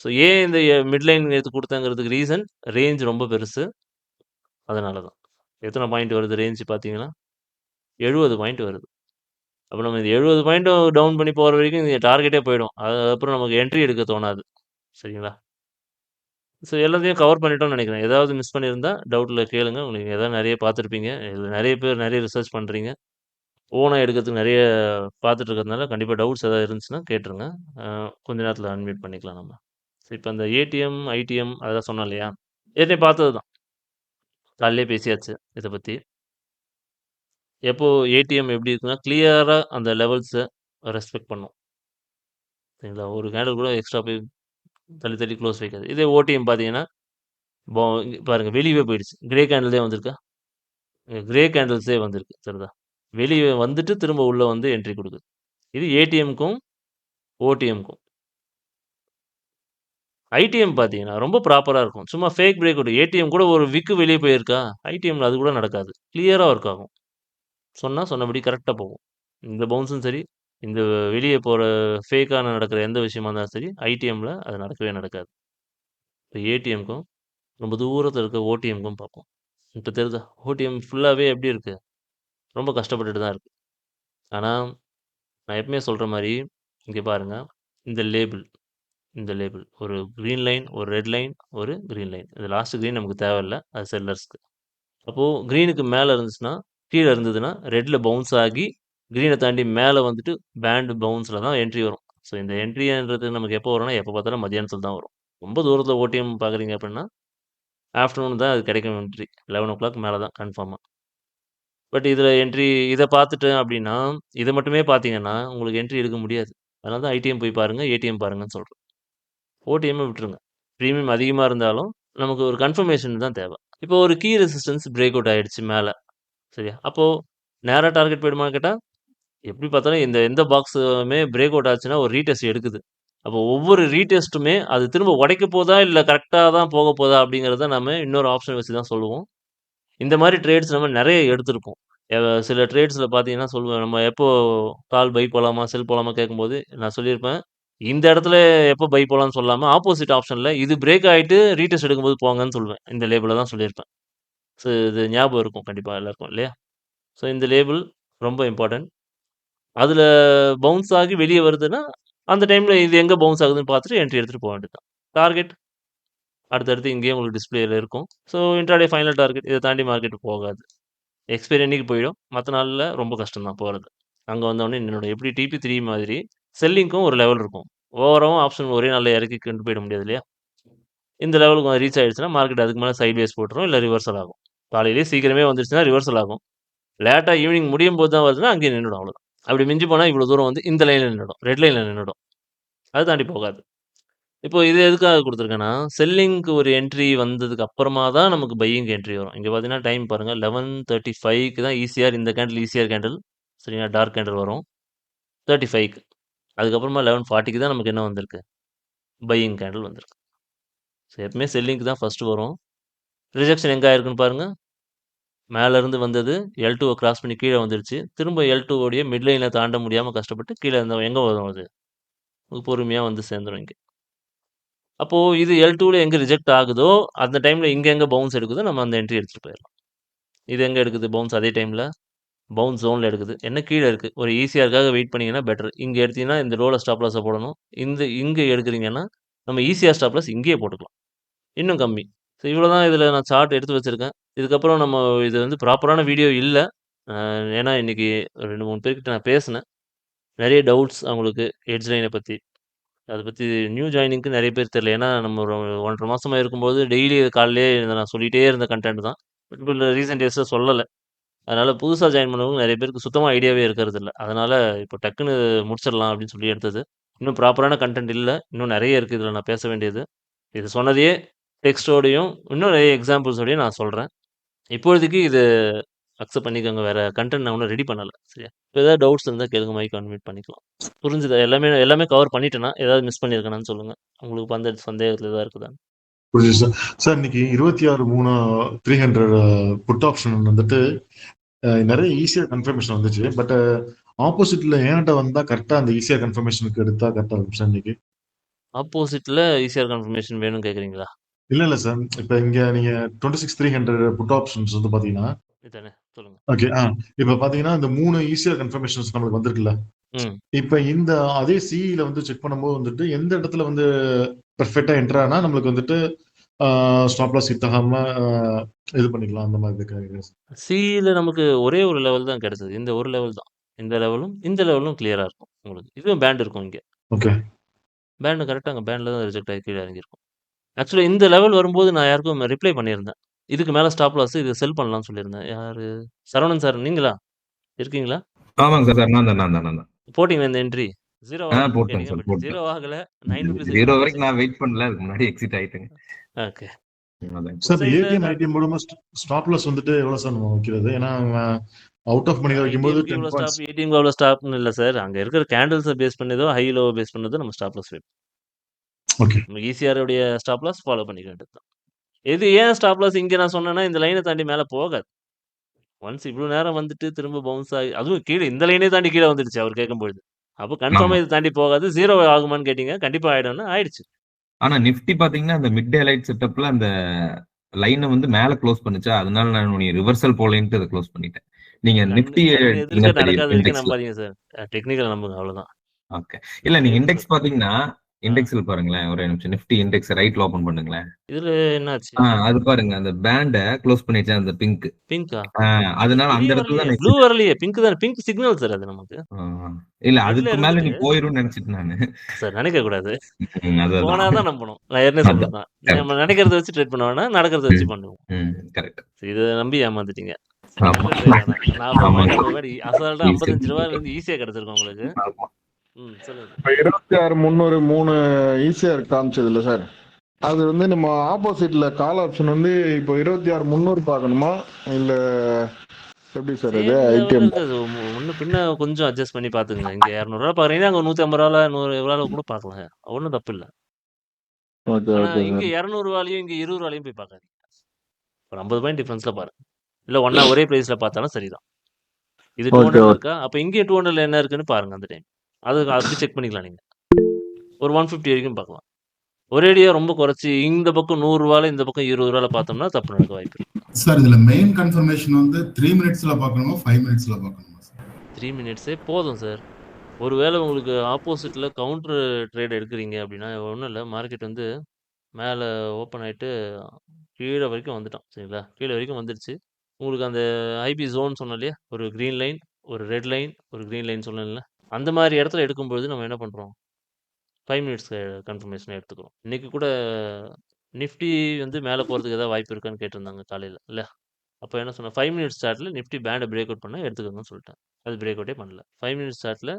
ஸோ ஏன் இந்த மிட் லைன் நேத்து குடுத்தேங்கிறதுக்கு ரீசன் ரேஞ்ச் ரொம்ப பெருசு. அதனால தான். எத்தன பாயிண்ட் வருது ரேஞ்ச் பார்த்தீங்கன்னா, 70 பாயிண்ட் வருது. அப்ப நம்ம இந்த 70 பாயிண்ட்டும் டவுன் பண்ணி போற வரைக்கும் இந்த டார்கெட்டே போயிடும். அதுக்கப்புறம் நமக்கு என்ட்ரி எடுக்க தோணாது. சரிங்களா? ஸோ எல்லாத்தையும் கவர் பண்ணிட்டோம்னு நெனைக்கிறேன். ஏதாவது மிஸ் பண்ணியிருந்தா டவுட்ல கேளுங்க. உங்களுக்கு ஏதாவது நெறைய பார்த்துருப்பீங்க. இதுல நெறைய பேர் நெறைய ரிசர்ச் பண்றீங்க. ஓனா எடுக்கிறதுக்கு நெறைய பார்த்துட்டு இருக்கிறதுனால கண்டிப்பா டவுட்ஸ் ஏதாவது இருந்துச்சுன்னா கேட்டுருங்க. அ கொஞ்ச நேரத்தில அன்மியூட் பண்ணிக்கலாம் நம்ம. இப்ப அந்த ஏடிஎம், ஐடிஎம் அதெல்லாம் சொன்னோம் இல்லையா? ஏற்கனவே பார்த்தது தான். காலையிலேயே பேசியாச்சு இத பத்தி. எப்போ ஏடிஎம் எப்படி இருக்குன்னா, கிளியரா அந்த லெவல்ஸ ரெஸ்பெக்ட் பண்ணும். சரிங்களா? ஒரு கேண்டில் கூட எக்ஸ்ட்ரா போய் தள்ளி தள்ளி க்ளோஸ் வைக்காது. இதே ஓடிஎம் பார்த்தீங்கன்னா, இங்க பாருங்க வெளியவே போயிடுச்சு. கிரே கேண்டில் தான் வந்திருக்கா? கிரே கேண்டில்ஸே வந்திருக்கு. தெரிதா? வெளிய வந்துட்டு திரும்ப உள்ள வந்து என்ட்ரி குடுக்குது. இது ஏடிஎம்க்கும், ஓடிஎம்க்கும். ஐடிஎம் பார்த்தீங்கன்னா, ரொம்ப ப்ராப்பரா இருக்கும். சும்மா ஃபேக் பிரேக் அவுட். ஏடிஎம் கூட ஒரு விக்கு வெளிய போயிருக்கா? ஐடிஎம்ல அது கூட நடக்காது. கிளியரா ஒர்க் ஆகும். சொன்னா சொன்னபடி கரெக்ட்டா போகும். இந்த பவுன்ஸும் சரி, இந்த வெளிய போற ஃபேக்கான நடக்கிற எந்த விஷயமா இருந்தாலும் சரி, ஐடிஎம்ல அது நடக்கவே நடக்காது. இப்ப ஏடிஎம்க்கும், ரொம்ப தூரத்தில இருக்க ஓடிஎம்க்கும் பார்ப்போம். இப்ப தெரியுதா? ஓடிஎம் ஃபுல்லாவே எப்படி இருக்கு? ரொம்ப கஷ்டப்பட்டுட்டு தான் இருக்கு. ஆனா, நான் எப்பவுமே சொல்ற மாரி, இங்க பாருங்க. இந்த லேபிள் இந்த லேபிள். ஒரு கிரீன் லைன், ஒரு ரெட் லைன், ஒரு கிரீன் லைன். இந்த லாஸ்ட் கிரீன் நமக்கு தேவையில்ல. அது செல்லர்ஸ்க்கு. அப்போ கிரீனுக்கு மேல இருந்துச்சுன்னா, கீழ இருந்ததுன்னா, ரெட்ல பவுன்ஸ் ஆகி, கிரீன தாண்டி மேல வந்துட்டு பேண்ட் பவுன்ஸ்ல தான் என்ட்ரி வரும். ஸோ இந்த என்ட்ரின்றது நமக்கு எப்போ வரும்னா, எப்போ பார்த்தாலும் மதியானத்தில தான் வரும். ரொம்ப தூரத்தில ஓடிஎம் பார்க்குறீங்க அப்படின்னா, ஆஃப்டர்நூன் தான் அது கிடைக்கும் என்ட்ரி. 11:00 மேல தான் கன்ஃபார்மா. பட் இதில என்ட்ரி இத பார்த்துட்டேன் அப்படின்னா, இத மட்டுமே பார்த்தீங்கன்னா, உங்களுக்கு என்ட்ரி எடுக்க முடியாது. அதனால தான் ஐடிஎம் போய் பாருங்க, ஏடிஎம் பாருங்கன்னு சொல்றேன். ஓடிஎம்ம விட்டுருங்க. பிரீமியம் அதிகமா இருந்தாலும், நமக்கு ஒரு கன்ஃபர்மேஷன் தான் தேவை. இப்போ ஒரு கீ ரெசிஸ்டன்ஸ் பிரேக் அவுட் ஆயிடுச்சு மேல. சரியா? அப்போ நேரா டார்கெட் போயிடுமான்னு கேட்டா, எப்படி பார்த்தாலும் இந்த எந்த பாக்ஸுமே பிரேக் அவுட் ஆச்சுன்னா, ஒரு ரீடெஸ்ட் எடுக்குது. அப்போ ஒவ்வொரு ரீடெஸ்ட்டுமே அது திரும்ப உடைக்க போதா, இல்ல கரெக்ட்டா தான் போக போதா அப்படிங்கிறத நம்ம இன்னொரு ஆப்ஷன் வச்சு தான் சொல்லுவோம். இந்த மாரி ட்ரேட்ஸ் நம்ம நெறைய எடுத்திருப்போம். சில ட்ரேட்ஸ்ல பார்த்தீங்கன்னா சொல்லுவேன், நம்ம எப்போ கால் பை போலாமா, செல் போலாமா கேட்கும்போது, நான் சொல்லியிருப்பேன். இந்த இடத்துல எப்போ பை போலான்னு சொல்லாம, ஆப்போசிட் ஆப்ஷன்ல இது பிரேக் ஆயிட்டு ரீடெஸ்ட் எடுக்கும்போது போங்கன்னு சொல்லுவேன். இந்த லேபிள்ல தான் சொல்லியிருப்பேன். ஸோ இது ஞாபகம் இருக்கும் கண்டிப்பா எல்லாருக்கும் இல்லையா? ஸோ இந்த லேபிள் ரொம்ப இம்பார்ட்டன்ட். அதுல பவுன்ஸ் ஆகி வெளிய வருதுன்னா, அந்த டைம்ல இது எங்க பவுன்ஸ் ஆகுதுன்னு பார்த்துட்டு என்ட்ரி எடுத்துட்டு போ வேண்டியது தான். டார்கெட் அடுத்தடுத்து இங்கேயே உங்களுக்கு டிஸ்ப்ளேல இருக்கும். ஸோ இன்ட்ராடே ஃபைனல் டார்கெட் இத தாண்டி மார்க்கெட் போகாது. எக்ஸ்பைரி அன்னைக்கு போயிடும். மத்த நாள்ல ரொம்ப கஷ்டம் தான் போறது. அங்க வந்தோனே நின்னுடும். எப்படி TP3 மாதிரி செல்லிங்க்கும் ஒரு லெவல் இருக்கும். ஓவராவும் ஆப்ஷன் ஒரே நாள்ல இறக்கி கொண்டு போயிட முடியாது இல்லையா? இந்த லெவலுக்கு ரீச் ஆயிடுச்சுன்னா, மார்க்கெட் அதுக்கு மேல சைட்வேஸ் போட்டுரும். இல்ல ரிவர்சல் ஆகும். காலையிலேயே சீக்கிரமே வந்துருச்சுன்னா ரிவர்சல் ஆகும். லேட்டா ஈவினிங் முடியும்போது தான் வருதுன்னா, அங்கேயே நின்னுடும் அவ்வளோதான். அப்படி மிஞ்சி போனா இவ்வளோ தூரம் வந்து இந்த லைன்ல நின்னுடும். ரெட் லைன்ல நின்னுடும். அத தாண்டி போகாது. இப்போ இது எதுக்காக குடுத்துருக்கேன்னா, செல்லிங்க்கு ஒரு என்ட்ரி வந்ததுக்கு அப்புறமா தான் நமக்கு பையிங்க்கு என்ட்ரி வரும். இங்க பார்த்தீங்கன்னா, டைம் பாருங்க 11:35க்கு தான் ஈசிஆர் இந்த கேண்டில் ஈசிஆர் கேண்டில். சரிங்களா? டார்க் கேண்டில் வரும். 35க்கு. அதுக்கப்புறமா 11:40க்கு தான் நமக்கு என்ன வந்திருக்கு? பையிங் கேண்டில் வந்திருக்கு. ஸோ எப்பவுமே செல்லிங்க்கு தான் ஃபர்ஸ்ட் வரும். ரிஜெக்ஷன் எங்கே ஆயிருக்குன்னு பாருங்க. மேல இருந்து வந்தது L2 கிராஸ் பண்ணி கீழே வந்துருச்சு. திரும்ப L2 உடைய மிட் லைனை தாண்ட முடியாம கஷ்டப்பட்டு கீழே இருந்த எங்க வரும் அது? பொறுமையா வந்து சேர்ந்துரும் இங்க. அப்போ இது L2ல எங்க ரிஜெக்ட் ஆகுதோ, அந்த டைம்ல இங்க எங்க பவுன்ஸ் எடுக்குதோ நம்ம அந்த என்ட்ரி எடுத்துட்டு போயிரலாம். இது எங்க எடுக்குது பவுன்ஸ் அதே டைம்ல? பவுன்ஸ் ஜோன்ல எடுக்குது. என்ன கீழ இருக்கு. ஒரு ஈசிஆருக்காக வெயிட் பண்ணீங்கன்னா பெட்டர். இங்க எடுத்தீங்கன்னா இந்த லோல ஸ்டாப் லாஸ போடணும். இங்க எடுக்குறீங்கன்னா, நம்ம ஈசிஆர் ஸ்டாப் லாஸ் இங்கேயே போட்டுக்கலாம். இன்னும் கம்மி. ஸோ இவ்வளோதான் இதில நான் சார்ட் எடுத்து வச்சிருக்கேன். இதுக்கப்புறம் நம்ம இது வந்து ப்ராப்பரான வீடியோ இல்ல. அ ஏன்னா இன்னைக்கு 2, 3 பேர்கிட்ட நான் பேசினேன். நெறைய டவுட்ஸ் அவங்களுக்கு எட்ஜ் லைன பத்தி. அத பத்தி நியூ ஜாயினிங்க்கு நெறைய பேர் தெரியல. ஏன்னா நம்ம ஒரு 1 1/2 மாசமா இருக்கும்போது டெய்லி காலையிலேயே இத நான் சொல்லிட்டே இருந்த கன்டென்ட் தான். பட் இப்ப ரீசென்ட் டேஸ்ல சொல்லல. அதனால புதுசா ஜாயின் பண்ணவங்க நெறைய பேருக்கு சுத்தமா ஐடியாவே இருக்கறதில்ல. அதனால இப்போ டக்குனு முடிச்சிடலாம் அப்படின்னு சொல்லி எடுத்தது. இன்னும் ப்ராப்பரான கன்டென்ட் இல்ல. இன்னும் நெறைய இருக்கு இதுல நான் பேச வேண்டியது. இது சொன்னதையே டெக்ஸ்ட்டோடையும், இன்னும் நெறைய எக்ஸாம்பிள்ஸோடையும் நான் சொல்றேன். இப்பொழுதைக்கு இது அக்செப்ட் பண்ணிக்கோங்க. வேற கன்டென்ட் நான் இன்னும் ரெடி பண்ணல. சரியா? இப்ப ஏதாவது டவுட்ஸ் இருந்தா கேளுங்க. மைக் அன்மியூட் பண்ணிக்கலாம். புரிஞ்சுதா? எல்லாமே எல்லாமே கவர் பண்ணிட்டேனா? ஏதாவது மிஸ் பண்ணியிருக்கேனான்னு சொல்லுங்க. உங்களுக்கு அந்த சந்தேகத்துல ஏதாவது இருக்குதா? புரியுது சார். சார் இன்னைக்கு 26/3 300 புட் ஆப்ஷன் வந்துட்டு நிறைய ஈஸியா கன்ஃபர்மேஷன் வந்துச்சு. பட் ஆப்போசிட்ல என்கிட்ட வந்தா கரெக்டா அந்த ஈஸியா கன்ஃபர்மேஷனுக்கு எடுத்தா கரெக்டா இருக்கும் சார் இன்னைக்கு. ஆப்போசிட்ல ஈசிஆர் கன்ஃபர்மேஷன் வேணும்னு கேட்குறீங்களா? இல்ல சார். இப்ப இங்க நீங்க 26/300 புட் ஆப்ஷன்ஸ் வந்து பாத்தீங்கன்னா, இதானே சொல்லுங்க. ஓகே. இப்ப பாத்தீங்கன்னா இந்த 3 ஈஸியா கன்ஃபர்மேஷன்ஸ் நம்மளுக்கு வந்திருக்குல்ல. ம். இப்ப இந்த அதே சிஇல வந்து செக் பண்ணும்போது வந்துட்டு எந்த இடத்துல வந்து பெர்ஃபெக்ட்டா என்டர் ஆனா நம்மளுக்கு வந்துட்டு ஸ்டாப் லாஸ் ஹிட் ஆகாம இது பண்ணிக்கலாம் அந்த மாதிரி இருக்கு. சில நமக்கு ஒரே ஒரு லெவல் தான் கிடைச்சது. இந்த ஒரு லெவல் தான். இந்த லெவலும், இந்த லெவலும் கிளியரா இருக்கும் உங்களுக்கு. இதுவும் பேண்ட் இருக்கும் இங்க. ஓகே. பேண்ட் கரெக்ட்டா அங்க பேண்ட்ல தான் ரிஜெக்ட் ஆகி கீழ இறங்கியிருக்கும். ஆக்சுவலா இந்த லெவல் வரும்போது நான் யாருக்கும் ரிப்ளை பண்ணியிருந்தேன். இதுக்கு மேல ஸ்டாப் லாஸ் இது செல் பண்ணலாம்னு சொல்லியிருந்தேன். யாரு? சரவணன் சார் நீங்களா? இருக்கீங்களா? ஆமாங்க சார் சார் நான் தான். போட்டீங்களா இந்த என்ட்ரி? 0 ஆகுமான்னு போட்டேங்க கேட்டீங்க. சார் பட் போட்டேன். 0 ஆகல. ₹9 ஜீரோ எக்ஸிட் ஆச்சு. வரைக்கும் நான் வெயிட் பண்ணல, அதுக்கு முன்னாடி எக்ஸிட் ஆயிட்டேங்க. ஓகே. அதாங்க. சார் புட் இப்ப சைட்ல ஏடிஎம் கரெக்ட். ஐடிஎம் மூலமா ஸ்டாப் லாஸ் வந்துட்டு எவ்வளவு சார் நம்ம வைக்கிறது? ஏன்னா அவுட் ஆஃப் மணி வைக்கும்போது ஐடிஎம்க்கு 10 இவ்வளோ ஸ்டாப், பாயிண்ட்ஸ். ஏடிஎம்க்கு அவ்வளோ ஸ்டாப்னு இல்ல சார். அங்க இருக்கிற கேண்டில்ஸ பேஸ் பண்ணதோ, ஹை லோ பேஸ் பண்ணதோ நம்ம ஸ்டாப் லாஸ் வைப்போம். ஓகே. நம்ம ஈசிஆர் உடைய ஸ்டாப் லாஸ் ஃபாலோ பண்ணிக்க வேண்டியது தான். இது ஏன் ஸ்டாப் லாஸ் இங்க நான் சொன்னேன்னா, இந்த லைன தாண்டி மேல போகாது. ஒன்ஸ் இவ்ளோ நேரம் வந்துட்டு திரும்ப பவுன்ஸ் ஆகி அதுவும் கீழ இந்த லைனே தாண்டி கீழ வந்துடுச்சு அவர் கேட்கும்பொழுது. அப்போ ஆமா. கன்ஃபார்மா இது தாண்டி போகாது. 0 ஆகுமான்னு கேட்டீங்க. கண்டிப்பா ஆயிடும்னு ஆயிடுச்சு. ஆனா நிஃப்டி பாத்தீங்கன்னா, அந்த மிட் டே லைட் செட்டப்ல அந்த லைன வந்து மேல க்ளோஸ் பண்ணுச்சா, அதனால நான் நீ ரிவர்சல் போலேன்ட்டு அத க்ளோஸ் பண்ணிட்டேன். நீங்க நிஃப்டி கண்ணு எடுத்தீங்கன்னா எதிர்க்க தெரியும் நடக்காத வரைக்கும் இண்டெக்ஸ்ல. நம்பாதீங்க சார். டெக்னிக்கல நம்புங்க அவ்வளோதான். ஓகே. இல்ல நீங்க சேஃப் இண்டெக்ஸ் சார். பாத்தீங்கன்னா, ஆ. இண்டெக்ஸ்ல பாருங்களேன். ஒரே நிமிஷம். நிஃப்டி இண்டெக்ஸ் ரைட்ல ஓப்பன் பண்ணுங்களேன். இதுல என்னாச்சு? அது பாருங்க. அந்த பேண்ட க்ளோஸ் பண்ணிருச்சா அந்த பிங்க். பிங்க்கா? ஆ சார் அதனால அந்த வெளிய இடத்துல வரலையே. தான் நான் ப்ளூ எக்ஸிட். வரலையே. பிங்க் தானே. பிங்க் சிக்னல் சார் அது நமக்கு. ஆ. இல்ல ரெட்ல அதுக்கு மேல இருந்துட்டு நீ போயிரும்னு நெனச்சுட்டேன் நானு. சார் நெனைக்கக் கூடாது. அதுதான். போனா தான் நம்பணும். நான் ஏற்கனவே அதான். சொன்னது தான். கரெக்ட். நம்ம நெனைக்கிறத வச்சு ட்ரேட் பண்ண வேணாம். நடக்கிறத வச்சு பண்ணுவோம். கரெக்ட். இத நம்பி ஏமாந்துட்டீங்க. ஆமா. நல்ல ட்ரேட் ஆனா. 40 பாயிண்ட், ஆமாங்க. 50 பாயிண்ட் அசால்ட்டா ரூ. ஈஸியா. 55 இருந்து ஈஸியா கிடைச்சிருக்கும் உங்களுக்கு. ஆமா. சொல்லுங்க. இப்ப 26,300 3 ஈஸியா காமிச்சது இல்ல சார். அது வந்து நம்ம ஆப்போசிட்ல கால் ஆப்ஷன் வந்து இப்போ 26,300 பார்க்கணுமா இல்ல எப்படி சார் இது சேம் லெவல்ல ஐடிஎம்? இருக்காது. முன்ன பின்ன கொஞ்சம் அட்ஜஸ்ட் பண்ணி பாத்துக்கங்க. இங்க ரூ. 200 பாக்குறீங்கன்னா, அங்க ரூ. 150 100 கூட பாக்கலாம். ஒண்ணும் தப்பு இல்ல. ஓகே ஆனா ஓகே இங்க சார். ரூ. 200 இங்க ரூ. 20 போய் பாக்காதீங்க. ஒரு 50 பாயிண்ட் டிஃபரன்ஸ்ல பாருங்க. இல்ல ஒண்ணா ஒரே பிரைஸ்ல பார்த்தாலும் சரிதான். இது ஓகே 200ல ஓகே இருக்கா? அப்ப இங்கே 200ல என்ன இருக்குன்னு பாருங்க அந்த டைம். அது அப்படி செக் பண்ணிக்கலாம் நீங்க. ஒரு 150 வரைக்கும் பார்க்கலாம். ஒரேடியா ரொம்ப குறைச்சு இந்த பக்கம் ரூ. 100 இந்த பக்கம் ரூ. 20 பார்த்தோம்னா தப்பு நடக்க வாய்ப்பு இருக்கு. சார் இதுல மெயின் கன்ஃபர்மேஷன் வந்து 3 மினிட்ஸ்ல பார்க்கணுமா 5 மினிட்ஸ்ல பார்க்கணுமா சார்? 3 மினிட்ஸே போதும் சார். ஒருவேளை உங்களுக்கு ஆப்போசிட்ல கவுண்டர் ட்ரேட் எடுக்கிறீங்க அப்படின்னா ஒண்ணும் இல்ல. மார்க்கெட் வந்து மேல ஓப்பன் ஆயிட்டு கீழ வரைக்கும் வந்துட்டான். சரிங்களா? கீழ வரைக்கும் வந்துருச்சு. உங்களுக்கு அந்த ஐபி ஜோன் சொன்னேன் இல்லையா? ஒரு கிரீன் லைன், ஒரு ரெட் லைன், ஒரு கிரீன் லைன் சொன்னேன்ல. அந்த மாரி இடத்துல எடுக்கும்பொழுது நம்ம என்ன பண்றோம்? 5 மினிட்ஸ் கன்ஃபர்மேஷன் எடுத்துக்கிறோம். இன்னைக்கு கூட நிஃப்டி வந்து மேல போறதுக்கு ஏதாவது வாய்ப்பு இருக்கான்னு கேட்டிருந்தாங்க காலையில. இல்ல. அப்ப என்ன சொன்னேன்? 5 மினிட்ஸ் சார்ட்ல நிஃப்டி பேண்ட பிரேக் அவுட் பண்ணா எடுத்துக்கோங்கன்னு சொல்லிட்டேன். அது பிரேக் அவுட்டே பண்ணல. 5 மினிட்ஸ் சார்ட்ல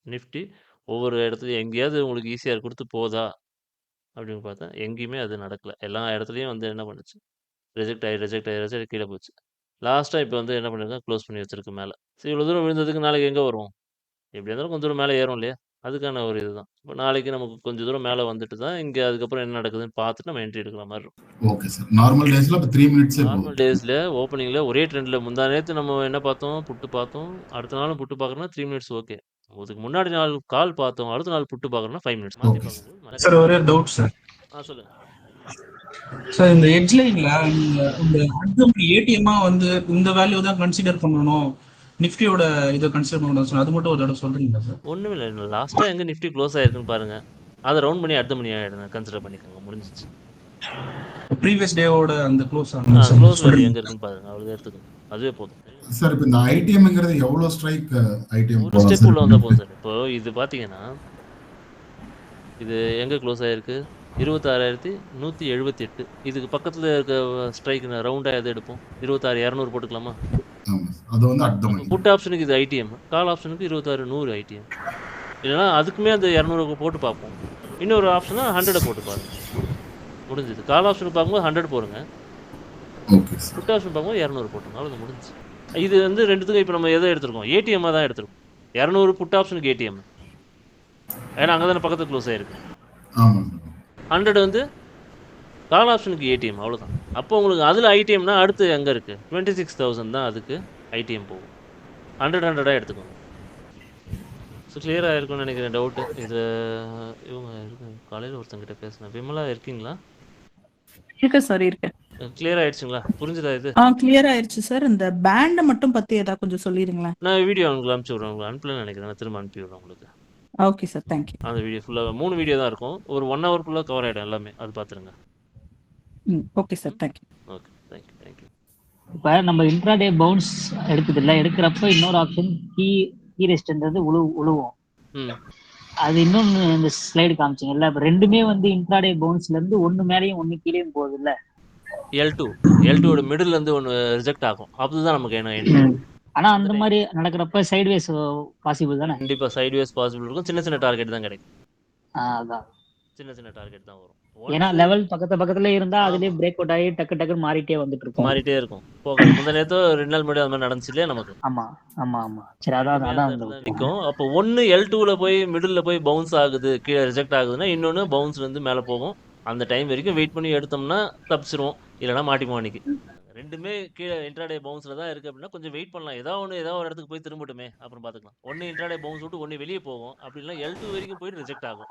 நிஃப்டி ஒவ்வொரு இடத்துலயும் எங்கேயாவது உங்களுக்கு ஈசிஆர் குடுத்து போதா? அப்படின்னு பார்த்தா, எங்கேயுமே அது நடக்கல. எல்லா இடத்துலயும் வந்து என்ன பண்ணுச்சு? ரிஜெக்ட் ஆயி கீழ போச்சு. லாஸ்ட்டா இப்ப வந்து என்ன பண்ணிருக்கேன்? குளோஸ் பண்ணி வச்சிருக்கு மேல. சரி இவ்வளவு தூரம் விழுந்ததுக்கு நாளைக்கு எங்க வரும்? எப்படியா இருந்தாலும் கொஞ்சம் தூரம் மேல ஏறும் இல்லையா? அதுக்கான ஒரு இதுதான். இப்போ நாளைக்கு நமக்கு கொஞ்சம் தூரம் மேலே வந்துட்டு தான் இங்கே அதுக்கப்புறம் என்ன நடக்குதுன்னு பார்த்துட்டு நம்ம என்ட்ரி எடுக்கிற மாதிரி இருக்கும். Okay sir. நார்மல் டேஸ்ல அப்ப 3 மினிட்ஸே நார்மல் போதும். டேஸில் ஓப்பனிங்கில் ஒரே ட்ரெண்டில் முந்தா நேற்று நம்ம என்ன பார்த்தோம், புட்டு பார்த்தோம். அடுத்த நாளும் புட்டு பார்க்குறோன்னா 3 மினிட்ஸ் ஓகே. அதுக்கு முன்னாடி நாள் கால் பார்த்தோம், அடுத்த நாள் புட்டு பார்க்குறோன்னா 5 மினிட்ஸ் மாற்றி ஓகே சார். பார்க்கும்போது சார் ஒரே டவுட் சார். சொல்லுங்க. சார் இந்த எட்ஜ் லைன்ல நீங்க இந்த அட்ஜம்ப்ட் ஏடிஎம்மா வந்து இந்த வேல்யூ தான் கன்சிடர் பண்ணணும், நிஃப்டியோட இதை கன்சிடர் பண்ணணும் சார், அது மட்டும் ஒரு தடவை சொல்றீங்களா சார்? ஒன்றும் இல்லை, லாஸ்ட்டாக எங்கே நிஃப்டி க்ளோஸ் ஆயிருக்குன்னு பாருங்க, அதை ரவுண்ட் பண்ணி அடுத்த மணி ஆகிடுங்க, கன்சிடர் பண்ணிக்கோங்க, முடிஞ்சிச்சு. ப்ரீவியஸ் டேவோட அந்த க்ளோஸ் க்ளோஸ் வேல்யூ எங்கே இருக்குன்னு பாருங்க, அவ்வளோ எடுத்துக்கோங்க, அதுவே போதும். சார் இப்போ இந்த ஐடிஎம்ங்கிறது எவ்வளவு ஸ்ட்ரைக் ஐடிஎம் ஒரு ஸ்டெப் உள்ள வந்தால் போதும் சார். இப்போ இது பார்த்தீங்கன்னா இது எங்கே க்ளோஸ் ஆகிருக்கு, 26,178. இதுக்கு பக்கத்தில் இருக்க ஸ்ட்ரைக் ரவுண்டாக எது எடுப்போம், 26,200 போட்டுக்கலாமா? ஆமா சார். அது வந்து அட் த மணி. புட் ஆப்ஷனுக்கு இது ஐடிஎம், கால் ஆப்ஷனுக்கு 26,100 ஐடிஎம். இல்லைனா அதுக்குமே அந்த 200 போட்டு பார்ப்போம். இன்னொரு ஆப்ஷனா 100 போட்டு பாருங்க, முடிஞ்சது. கால் ஆப்ஷனுக்கு பார்க்கும்போது 100 போடுங்க, ஓகே சார். புட் ஆப்ஷன் பார்க்கும்போது 200 போட்டுங்க, அவ்வளோ முடிஞ்சு. இது வந்து ரெண்டுத்துக்கும் இப்போ நம்ம எதை எடுத்திருக்கோம், ஏடிஎம்மாக தான் எடுத்திருக்கோம். 200 புட் ஆப்ஷனுக்கு ஏடிஎம், ஏன்னா அங்கே தானே பக்கத்தில் க்ளோஸ் ஆகிருக்கு. ஆமா சார். 100 வந்து கால் ஆப்ஷனுக்கு ஏடிஎம், அவ்வளோதான். அப்போ உங்களுக்கு அதில் ஐடிஎம்னா அடுத்து எங்கே இருக்குது, 26,000 தான் அதுக்கு ஐடிஎம் போகும். 100 எடுத்துக்கோங்க. ஸோ கிளியராக இருக்கும்னு நினைக்கிறேன் டவுட்டு. இது இவங்க இருக்கு, காலையில் ஒருத்தங்கிட்ட பேசினேன், விமலா இருக்கீங்களா? இருக்கு சார், இருக்கேன். கிளியர் ஆயிடுச்சுங்களா, புரிஞ்சுதா இது? கிளியர் ஆயிடுச்சு சார். இந்த பேண்ட் மட்டும் பத்தி ஏதாவது கொஞ்சம் சொல்லிடுங்களேன். நான் வீடியோ உங்களுக்கு அனுப்பிச்சி விட்றேன், உங்களுக்கு அனுப்பலன்னு நினைக்கிறேன், நான் திரும்ப அனுப்பி விட்றேன் உங்களுக்கு. Okay sir, thank you. அந்த வீடியோ ஃபுல்லாக 3 வீடியோ தான் இருக்கும், ஒரு 1 ஹவருக்குள்ளே கவர் ஆகிடும் எல்லாமே, அது பார்த்துருங்க. Okay sir, thank you. Okay, thank you. இப்போ நம்ம இன்ட்ராடே பவுன்ஸ் எடுக்குதுல்ல, எடுக்கிறப்ப இன்னொரு ஆப்ஷன் கீ ரெஸ்ட்ன்றது உழுவோம். அது இன்னொன்று இந்த ஸ்லைடு காமிச்சிங்கல்ல, இப்போ ரெண்டுமே வந்து இன்ட்ராடே பவுன்ஸ்ல இருந்து ஒன்று மேலேயும் ஒன்று கீழேயும் போகுது இல்ல, L2 மிடில் இருந்து ஒன்று ரிஜெக்ட் ஆகும், அதுதான் நமக்கு என்ன. ஆனா அந்த மாதிரி நடக்கிறப்ப சைட்வேஸ் பாசிபிள் தானே? கண்டிப்பா சைட்வேஸ் பாசிபிள் இருக்கும், சின்ன டார்கெட் தான் கிடைக்கும். அதான் சின்ன டார்கெட் தான் வரும். ஏன்னா லெவல் பக்கத்துல இருந்தா அதுலயே பிரேக் அவுட் ஆகி டக்கு மாறிட்டே வந்துட்டு இருக்கும். போக முந்த நேரத்தோ 2 நாள் முன்னாடி அந்த மாதிரி நடந்துச்சு இல்லையா நமக்கு. ஆமா சரி, அதான் நிற்கும். அப்போ ஒன்று L2ல போய் மிடில் போய் பவுன்ஸ் ஆகுது, கீழே ரிஜெக்ட் ஆகுதுன்னா இன்னொன்று பவுன்ஸ்ல இருந்து மேலே போகும். அந்த டைம் வரைக்கும் வெயிட் பண்ணி எடுத்தோம்னா தப்பிச்சிருவோம், இல்லைனா மாட்டிப்போம். அன்னைக்கு ரெண்டுமே கீழே இன்ட்ராடே பவுன்ஸ்ல தான் இருக்கு அப்படின்னா கொஞ்சம் வெயிட் பண்ணலாம், ஏதாவது ஒரு இடத்துக்கு போய் திரும்பட்டுமே, அப்புறம் பார்த்துக்கலாம். ஒன்று இன்ட்ராடே பவுன்ஸ் விட்டு ஒன்று வெளியே போகும், அப்படி இல்லைனா L2 வரைக்கும் போயிட்டு ரிஜெக்ட் ஆகும்.